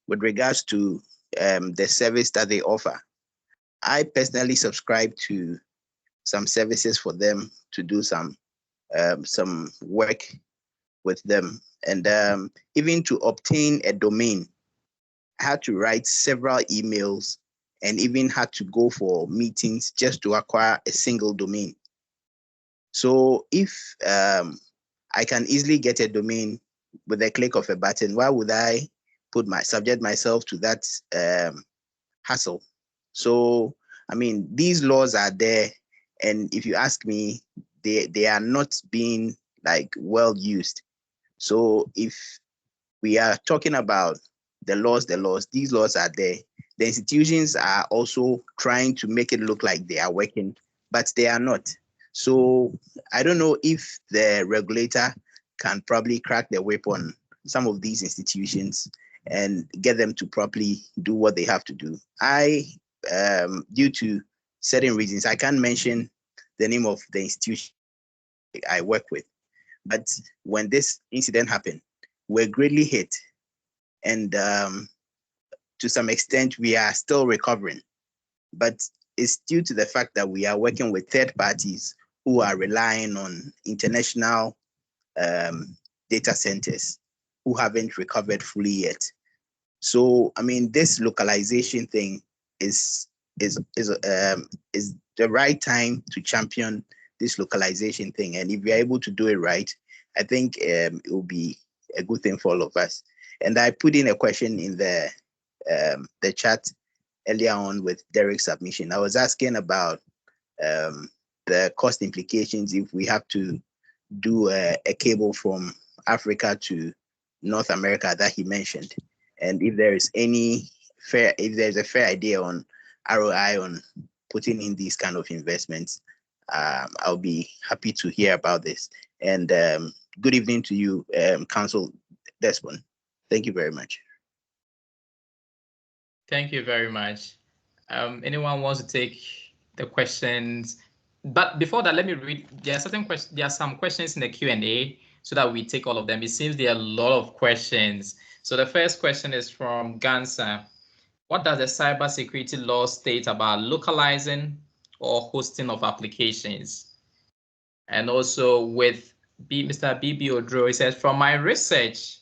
with regards to the service that they offer. I personally subscribe to some services for them to do some work with them, and even to obtain a domain I had to write several emails and even had to go for meetings just to acquire a single domain. So if I can easily get a domain with a click of a button, why would I subject myself to that hassle? So, I mean, these laws are there, and if you ask me, they are not being like well used. So if we are talking about the laws, these laws are there. The institutions are also trying to make it look like they are working, but they are not. So I don't know if the regulator can probably crack the whip on some of these institutions and get them to properly do what they have to do. Due to certain reasons, I can't mention the name of the institution I work with, but when this incident happened, we're greatly hit. And to some extent, we are still recovering. But it's due to the fact that we are working with third parties who are relying on international data centers who haven't recovered fully yet. So, I mean, this localization thing is the right time to champion this localization thing. And if we are able to do it right, I think it will be a good thing for all of us. And I put in a question in the chat earlier on with Derek's submission. I was asking about the cost implications if we have to do a cable from Africa to North America that he mentioned, and if there is there's a fair idea on ROI on putting in these kind of investments. I'll be happy to hear about this. And good evening to you, Council Desmond. Thank you very much. Thank you very much. Anyone wants to take the questions? But before that, let me read. There are certain questions. There are some questions in the Q&A, so that we take all of them. It seems there are a lot of questions. So the first question is from Gansa. What does the cybersecurity law state about localizing or hosting of applications? And also with Mr. B.B. Odro, he says, from my research,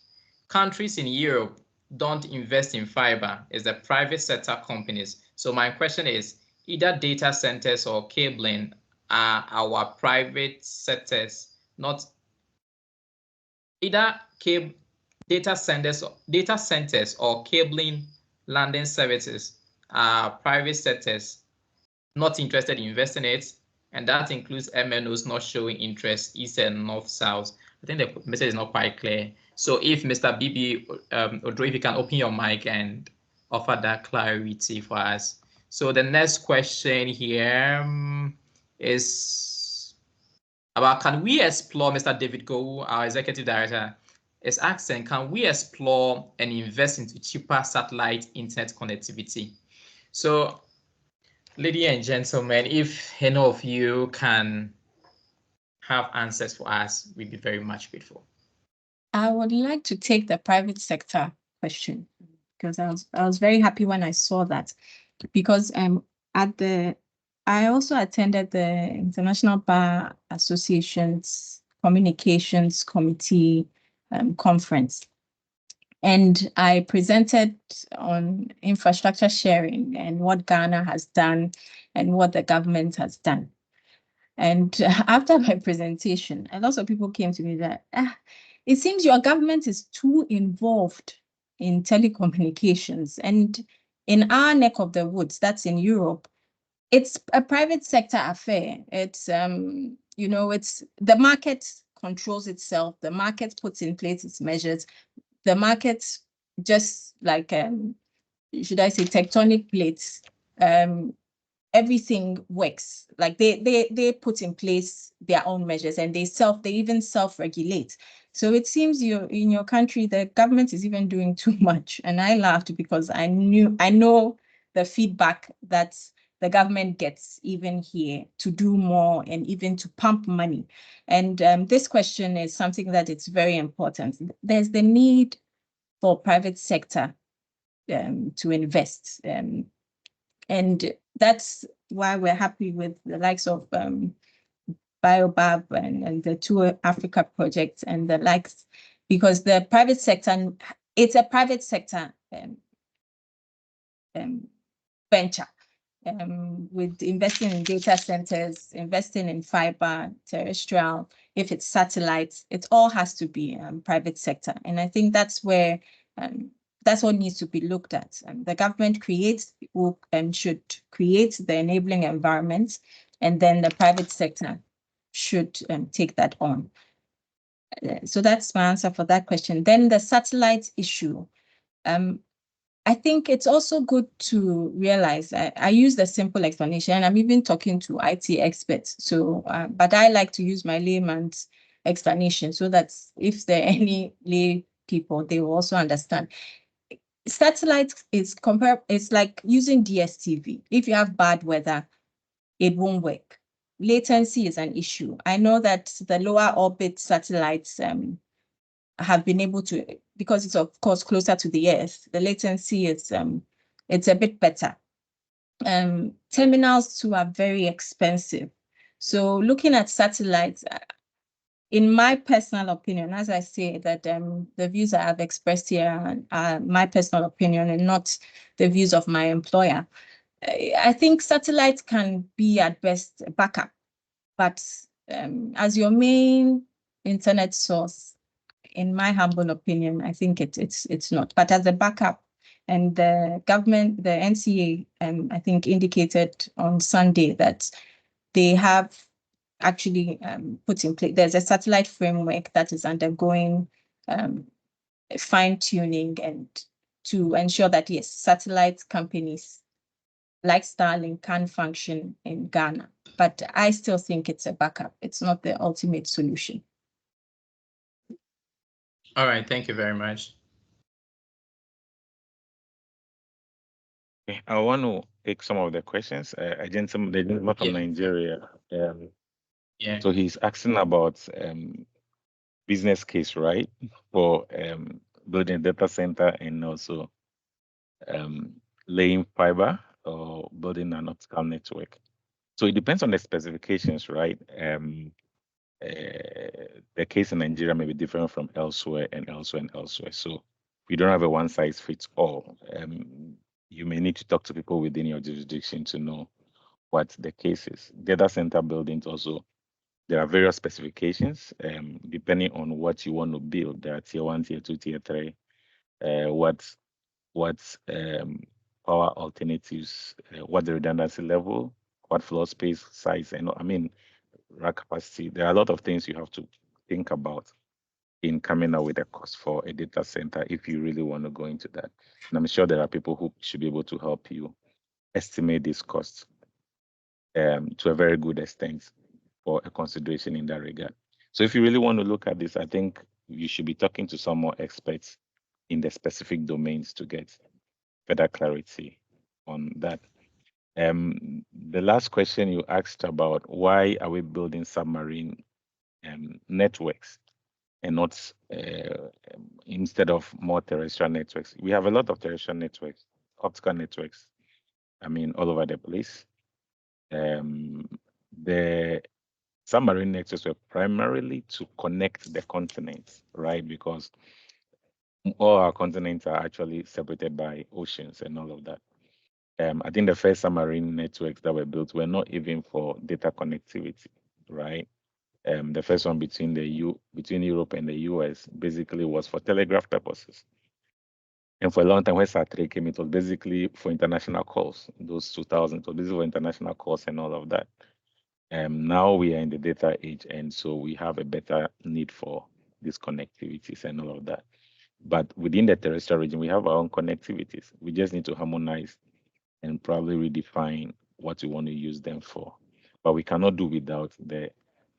countries in Europe don't invest in fiber. It's the private sector companies. So my question is, either data centers or cabling are our private sectors, not either data centers or cabling landing services are private sectors not interested in investing in it, and that includes MNOs not showing interest east and north south. I think the message is not quite clear. So if Mr. BB Odro, if you can open your mic and offer that clarity for us. So the next question here is about, can we explore, Mr. David Go, our executive director, is asking, can we explore and invest into cheaper satellite internet connectivity? So, ladies and gentlemen, if any of you can have answers for us, we'd be very much grateful. I would like to take the private sector question, because I was very happy when I saw that, because I also attended the International Bar Association's Communications Committee conference, and I presented on infrastructure sharing and what Ghana has done and what the government has done. And after my presentation, a lot of people came to me that it seems your government is too involved in telecommunications. And in our neck of the woods, that's in Europe, it's a private sector affair. It's, it's the market controls itself. The market puts in place its measures. The market, just like, should I say, tectonic plates, everything works. Like they put in place their own measures, and they even self-regulate. So it seems in your country, the government is even doing too much. And I laughed because I know the feedback that the government gets even here to do more and even to pump money. And this question is something that it's very important. There's the need for private sector to invest. And that's why we're happy with the likes of Biobab and the Two Africa projects and the likes, because the private sector, it's a private sector venture. With investing in data centers, investing in fiber, terrestrial, if it's satellites, it all has to be private sector. And I think that's where that's what needs to be looked at. The government should create the enabling environments, and then the private sector should take that on. So that's my answer for that question. Then the satellite issue. I think it's also good to realize, I use the simple explanation, and I'm even talking to IT experts. So, but I like to use my layman's explanation so that if there are any lay people, they will also understand. Satellite is it's like using DSTV. If you have bad weather, it won't work. Latency is an issue. I know that the lower orbit satellites have been able to, because it's of course closer to the Earth, the latency is it's a bit better. Terminals too are very expensive. So looking at satellites, in my personal opinion, as I say, that the views I have expressed here are my personal opinion and not the views of my employer. I think satellites can be at best a backup, but as your main internet source, in my humble opinion, I think it's not. But as a backup, and the government, the NCA, I think indicated on Sunday that they have actually put in place, there's a satellite framework that is undergoing fine-tuning and to ensure that, yes, satellite companies like Starlink can function in Ghana. But I still think it's a backup. It's not the ultimate solution. All right, thank you very much. I want to take some of the questions. A gentleman from Nigeria. Yeah. So he's asking about business case, right, for building a data center and also laying fiber or building an optical network. So it depends on the specifications, right? The case in Nigeria may be different from elsewhere and elsewhere and elsewhere. So we don't have a one size fits all. You may need to talk to people within your jurisdiction to know what the case is. Data center buildings also, there are various specifications depending on what you want to build. There are tier 1, tier 2, tier 3. What power alternatives, what the redundancy level, what floor space size, and I mean, rack capacity. There are a lot of things you have to think about in coming up with a cost for a data center if you really want to go into that. And I'm sure there are people who should be able to help you estimate these costs to a very good extent for a consideration in that regard. So if you really want to look at this, I think you should be talking to some more experts in the specific domains to get better clarity on that. The last question you asked about why are we building submarine networks and not instead of more terrestrial networks. We have a lot of terrestrial networks, optical networks, I mean, all over the place. The submarine networks were primarily to connect the continents, right? Because all our continents are actually separated by oceans and all of that. I think the first submarine networks that were built were not even for data connectivity, right? The first one between Europe and the US basically was for telegraph purposes. And for a long time, when SAT3 came, it was basically for international calls. Those 2000, it was basically for international calls and all of that. Now we are in the data age, and so we have a better need for these connectivities and all of that. But within the terrestrial region, we have our own connectivities. We just need to harmonize and probably redefine what we want to use them for. But we cannot do without the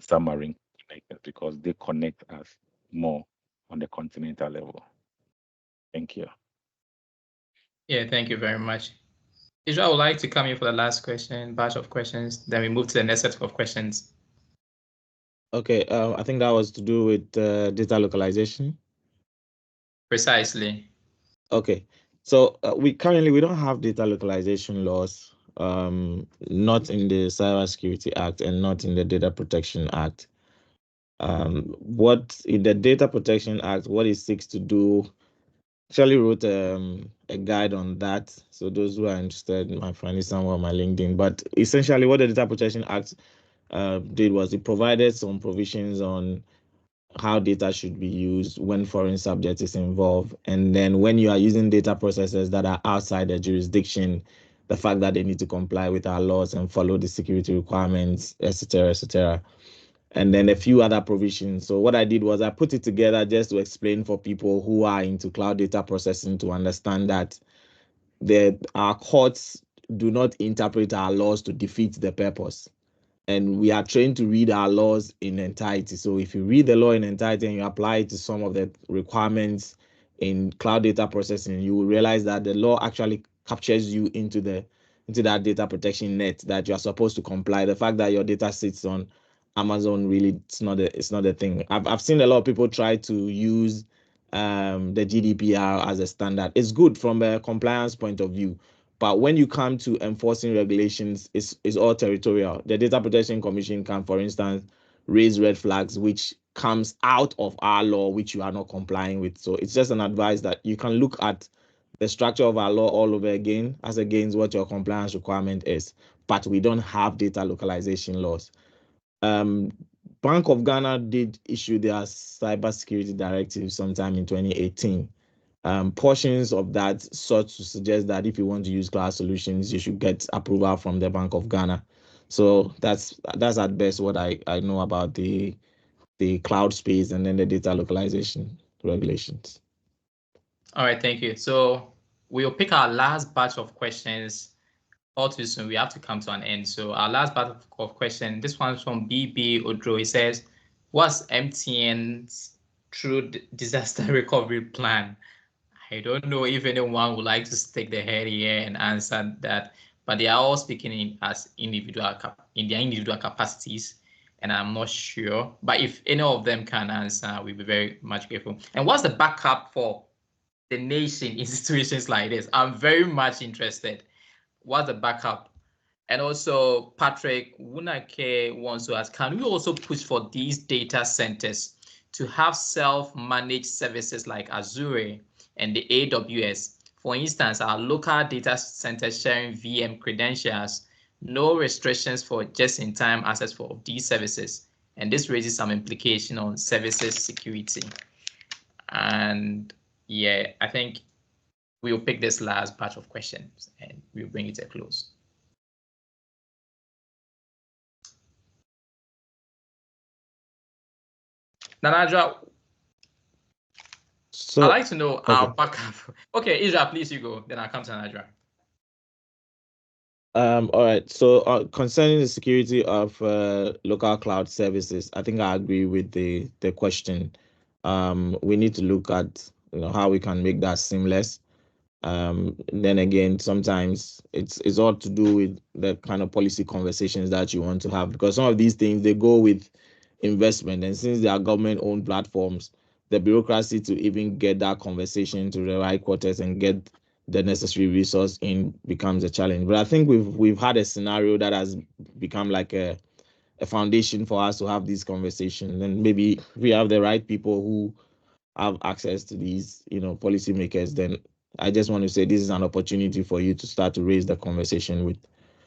submarine connectors because they connect us more on the continental level. Thank you. Yeah, thank you very much. Israel, I would like to come in for the last batch of questions. Then we move to the next set of questions. Okay, I think that was to do with data localization. Precisely. Okay, so we don't have data localization laws, not in the Cybersecurity Act and not in the Data Protection Act. What in the Data Protection Act, what it seeks to do actually wrote a guide on that. So those who are interested might find it somewhere on my LinkedIn. But essentially, what the Data Protection Act did was it provided some provisions on how data should be used when foreign subject is involved. And then when you are using data processors that are outside the jurisdiction, the fact that they need to comply with our laws and follow the security requirements, etc., etc. And then a few other provisions. So what I did was I put it together just to explain for people who are into cloud data processing to understand that our courts do not interpret our laws to defeat the purpose. And we are trained to read our laws in entirety. So if you read the law in entirety and you apply it to some of the requirements in cloud data processing, you will realize that the law actually captures you into that data protection net that you are supposed to comply. The fact that your data sits on Amazon, really, it's not a thing. I've seen a lot of people try to use the GDPR as a standard. It's good from a compliance point of view, but when you come to enforcing regulations, it's all territorial. The Data Protection Commission can, for instance, raise red flags which comes out of our law, which you are not complying with. So it's just an advice that you can look at the structure of our law all over again as against what your compliance requirement is. But we don't have data localization laws. Bank of Ghana did issue their cybersecurity directive sometime in 2018. Portions of that sought to suggest that if you want to use cloud solutions, you should get approval from the Bank of Ghana. So that's at best what I know about the cloud space and then the data localization regulations. All right, thank you. So we'll pick our last batch of questions all too soon. We have to come to an end. So our last batch of questions, this one's from BB Odro. It says, what's MTN's true disaster recovery plan? I don't know if anyone would like to stick their head here and answer that, but they are all speaking in their individual capacities, and I'm not sure. But if any of them can answer, we'll be very much grateful. And what's the backup for the nation in situations like this? I'm very much interested. What's the backup? And also, Patrick Wunake wants to ask, can we also push for these data centers to have self-managed services like Azure and the AWS? For instance, our local data centers sharing VM credentials, no restrictions for just-in-time access for these services. And this raises some implication on services security. And yeah, I think we'll pick this last batch of questions and we'll bring it to a close. Nanadra, So I'd like to know okay. our backup. Okay, Israel, please you go. Then I'll come to Nanadra. All right. So concerning the security of local cloud services, I think I agree with the question. We need to look at how we can make that seamless. Then again, sometimes it's all to do with the kind of policy conversations that you want to have, because some of these things they go with investment, and since they are government-owned platforms, the bureaucracy to even get that conversation to the right quarters and get the necessary resource in becomes a challenge. But I think we've had a scenario that has become like a foundation for us to have these conversations, and maybe if we have the right people who have access to these policymakers, then I just want to say this is an opportunity for you to start to raise the conversation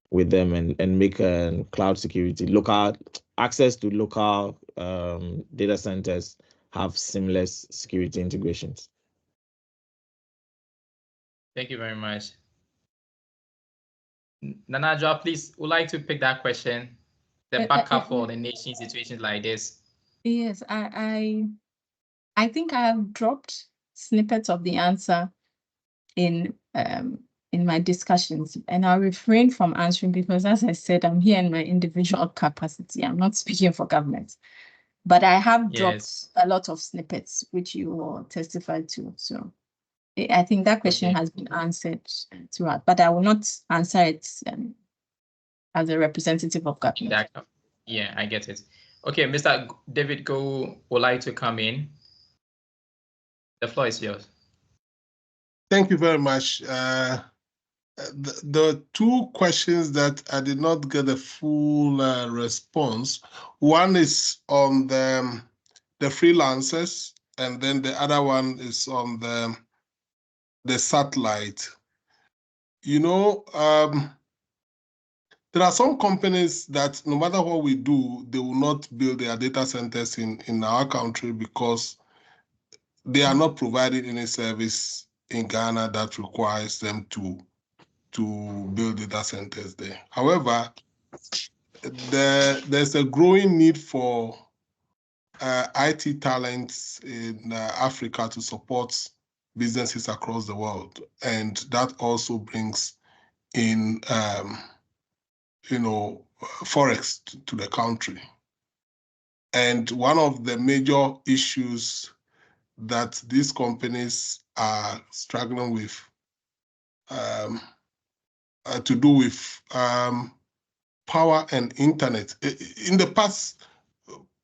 with them and make cloud security, local access to local data centers have seamless security integrations. Thank you very much. Nanadra, please, would like to pick that question, the backup for the nation situations like this. Yes, I think I have dropped snippets of the answer in my discussions, and I'll refrain from answering because, as I said, I'm here in my individual capacity. I'm not speaking for government, but I have dropped a lot of snippets which you will testify to. So I think that question has been answered throughout, but I will not answer it as a representative of government. Yeah, I get it. Okay, Mr. David Go would like to come in. The floor is yours. Thank you very much. The two questions that I did not get a full response. One is on the freelancers, and then the other one is on the the satellite, you know, there are some companies that no matter what we do, they will not build their data centers in our country because they are not providing any service in Ghana that requires them to build data centers there. However, there's a growing need for IT talents in Africa to support businesses across the world, and that also brings in, forex to the country. And one of the major issues that these companies are struggling with to do with power and internet. In the past,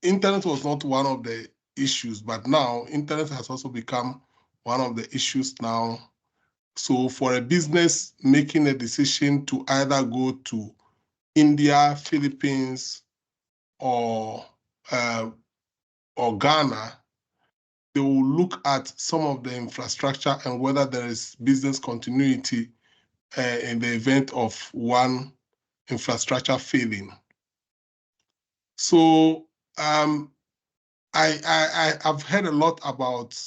internet was not one of the issues, but now internet has also become one of the issues now. So for a business making a decision to either go to India, Philippines, or Ghana, they will look at some of the infrastructure and whether there is business continuity in the event of one infrastructure failing. So I've heard a lot about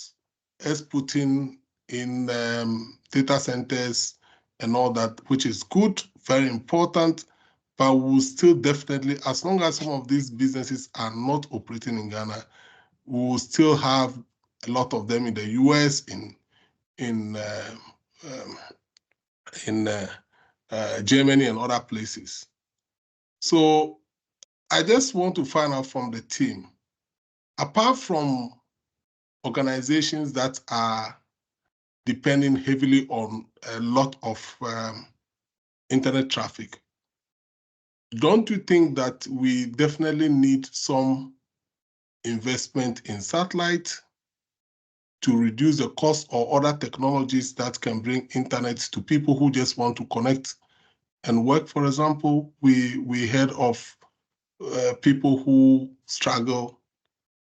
us putting in data centers and all that, which is good, very important, but we'll still definitely, as long as some of these businesses are not operating in Ghana, we will still have a lot of them in the US, in Germany and other places. So I just want to find out from the team, apart from organizations that are depending heavily on a lot of internet traffic, don't you think that we definitely need some investment in satellite to reduce the cost, or other technologies that can bring internet to people who just want to connect and work? For example, we heard of people who struggle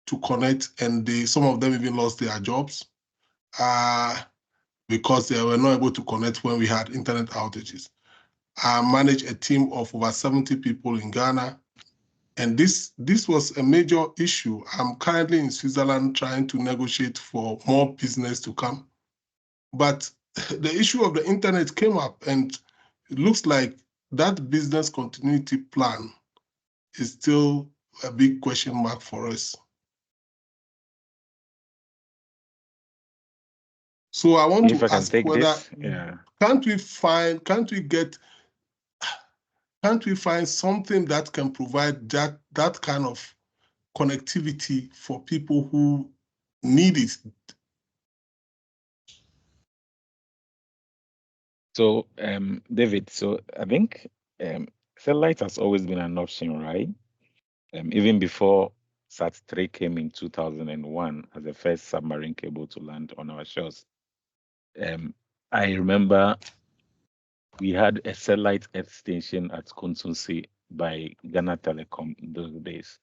to connect, and some of them even lost their jobs because they were not able to connect when we had internet outages. I manage a team of over 70 people in Ghana, and this was a major issue. I'm currently in Switzerland trying to negotiate for more business to come. But the issue of the internet came up, and it looks like that business continuity plan is still a big question mark for us. So I want to ask whether can't we find something that can provide that kind of connectivity for people who need it? So, David, so I think satellite has always been an option, right? Even before SAT-3 came in 2001 as the first submarine cable to land on our shores. I remember we had a satellite earth station at Undersea by Ghana Telecom in those days.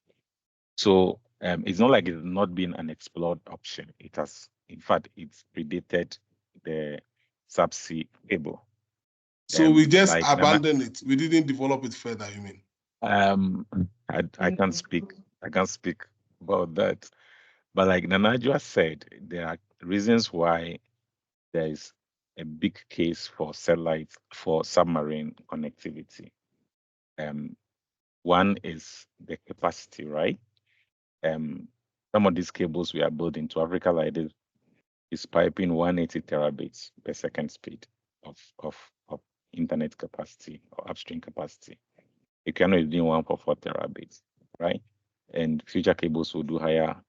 So it's not like it's not been an explored option. It has, in fact, it's predated the subsea cable. So we just abandoned it. We didn't develop it further, you mean? I can't speak about that. But like Nanajua said, there are reasons why there is a big case for satellite for submarine connectivity. One is the capacity, right? Some of these cables we are building to Africa like this is piping 180 terabits per second speed of internet capacity or upstream capacity. You cannot do 144 terabits, right? And future cables will do higher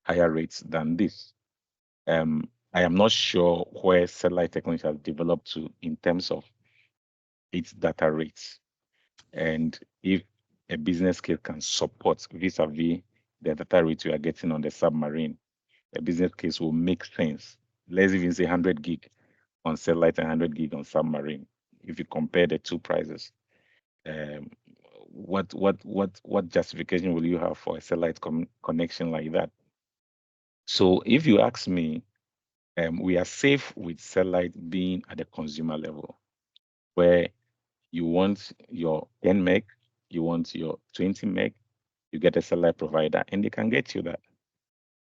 rates than this. I am not sure where satellite technology has developed to in terms of its data rates, and if a business case can support vis-a-vis the data rate we are getting on the submarine, a business case will make sense. Let's even say 100 gig on satellite and 100 gig on submarine. If you compare the two prices, what justification will you have for a satellite connection like that? So if you ask me, we are safe with satellite being at the consumer level, where you want your 10 meg, you want your 20 meg, you get a satellite provider, and they can get you that.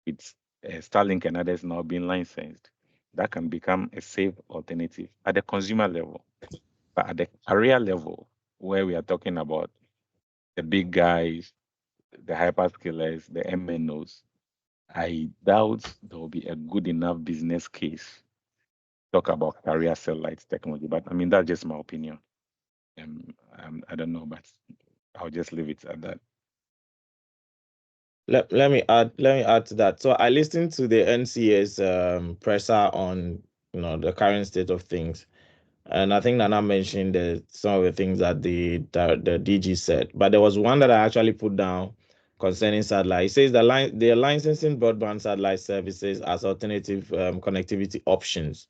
With Starlink and others now being licensed, that can become a safe alternative at the consumer level. But at the carrier level, where we are talking about the big guys, the hyperscalers, the MNOs, I doubt there will be a good enough business case to talk about carrier satellite technology. But I mean, that's just my opinion. I don't know, but I'll just leave it at that. Let me add to that. So I listened to the NCA's presser on the current state of things, and I think Nana mentioned some of the things that the DG said. But there was one that I actually put down concerning satellite. It says they're licensing broadband satellite services as alternative connectivity options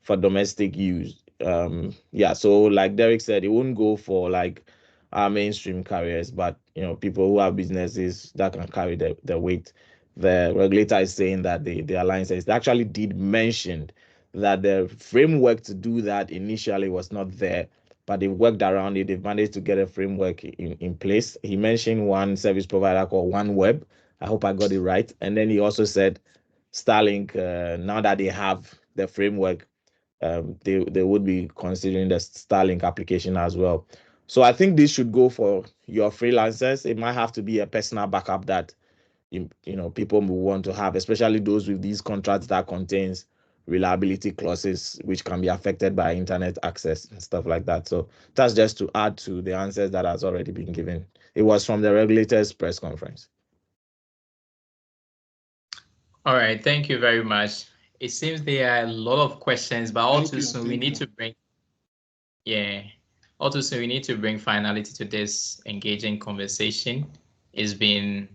for domestic use. So like Derek said, it wouldn't go for like our mainstream carriers, but people who have businesses that can carry the weight. The regulator is saying that the alliances actually did mention that the framework to do that initially was not there, but they worked around it. They've managed to get a framework in place. He mentioned one service provider called OneWeb. I hope I got it right. And then he also said Starlink, now that they have the framework, they would be considering the Starlink application as well. So I think this should go for your freelancers. It might have to be a personal backup that people will want to have, especially those with these contracts that contains reliability clauses which can be affected by internet access and stuff like that. So that's just to add to the answers that has already been given. It was from the regulator's press conference. All right, thank you very much. It seems there are a lot of questions, but all too soon we need to bring, all too soon we need to bring finality to this engaging conversation. It's been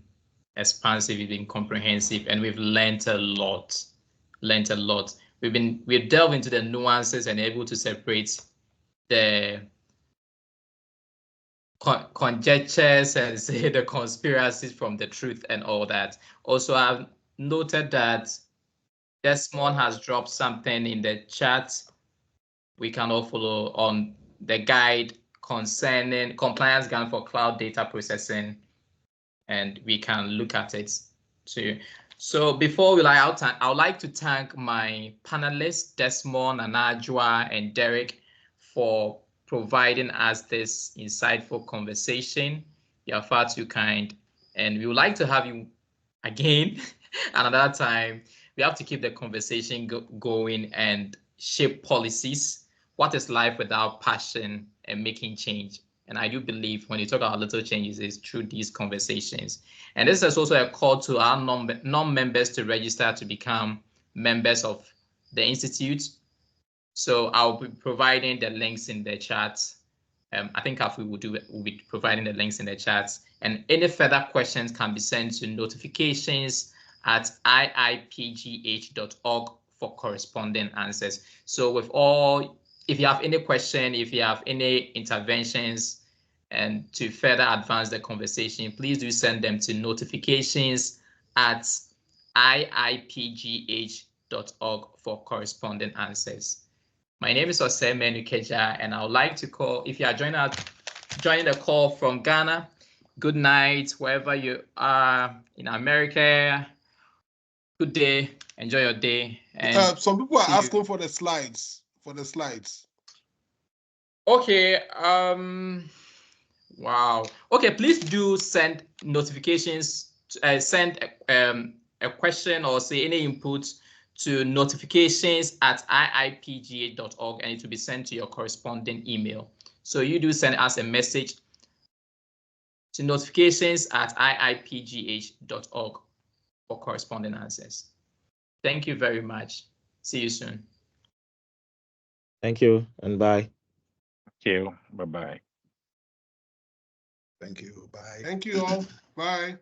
expansive, it's been comprehensive, and we've learned a lot. We've delved into the nuances and able to separate the conjectures and say the conspiracies from the truth and all that. Also, I've noted that Desmond has dropped something in the chat. We can all follow on the guide concerning compliance guide for cloud data processing, and we can look at it too. So before we out, I would like to thank my panelists, Desmond, Anajwa, and Derek, for providing us this insightful conversation. You are far too kind, and we would like to have you again another time. We have to keep the conversation going and shape policies. What is life without passion and making change? And I do believe when you talk about little changes, it's through these conversations. And this is also a call to our non-members to register to become members of the Institute. So I'll be providing the links in the chat. I think Afi will be providing the links in the chat. And any further questions can be sent to notifications@iipgh.org for corresponding answers. So if you have any question, if you have any interventions, and to further advance the conversation, please do send them to notifications@iipgh.org for corresponding answers. My name is Osei Menukeja, and I would like to call, if you are joining the call from Ghana, good night, wherever you are in America. Good day, enjoy your day. And some people are asking for the slides. Okay, wow. Okay, please do send notifications, send a question or say any input to notifications@iipgh.org, and it will be sent to your corresponding email. So you do send us a message to notifications@iipgh.org for corresponding answers. Thank you very much. See you soon. Thank you and bye. Thank you. Bye-bye. Thank you. Bye. Thank you all. Bye.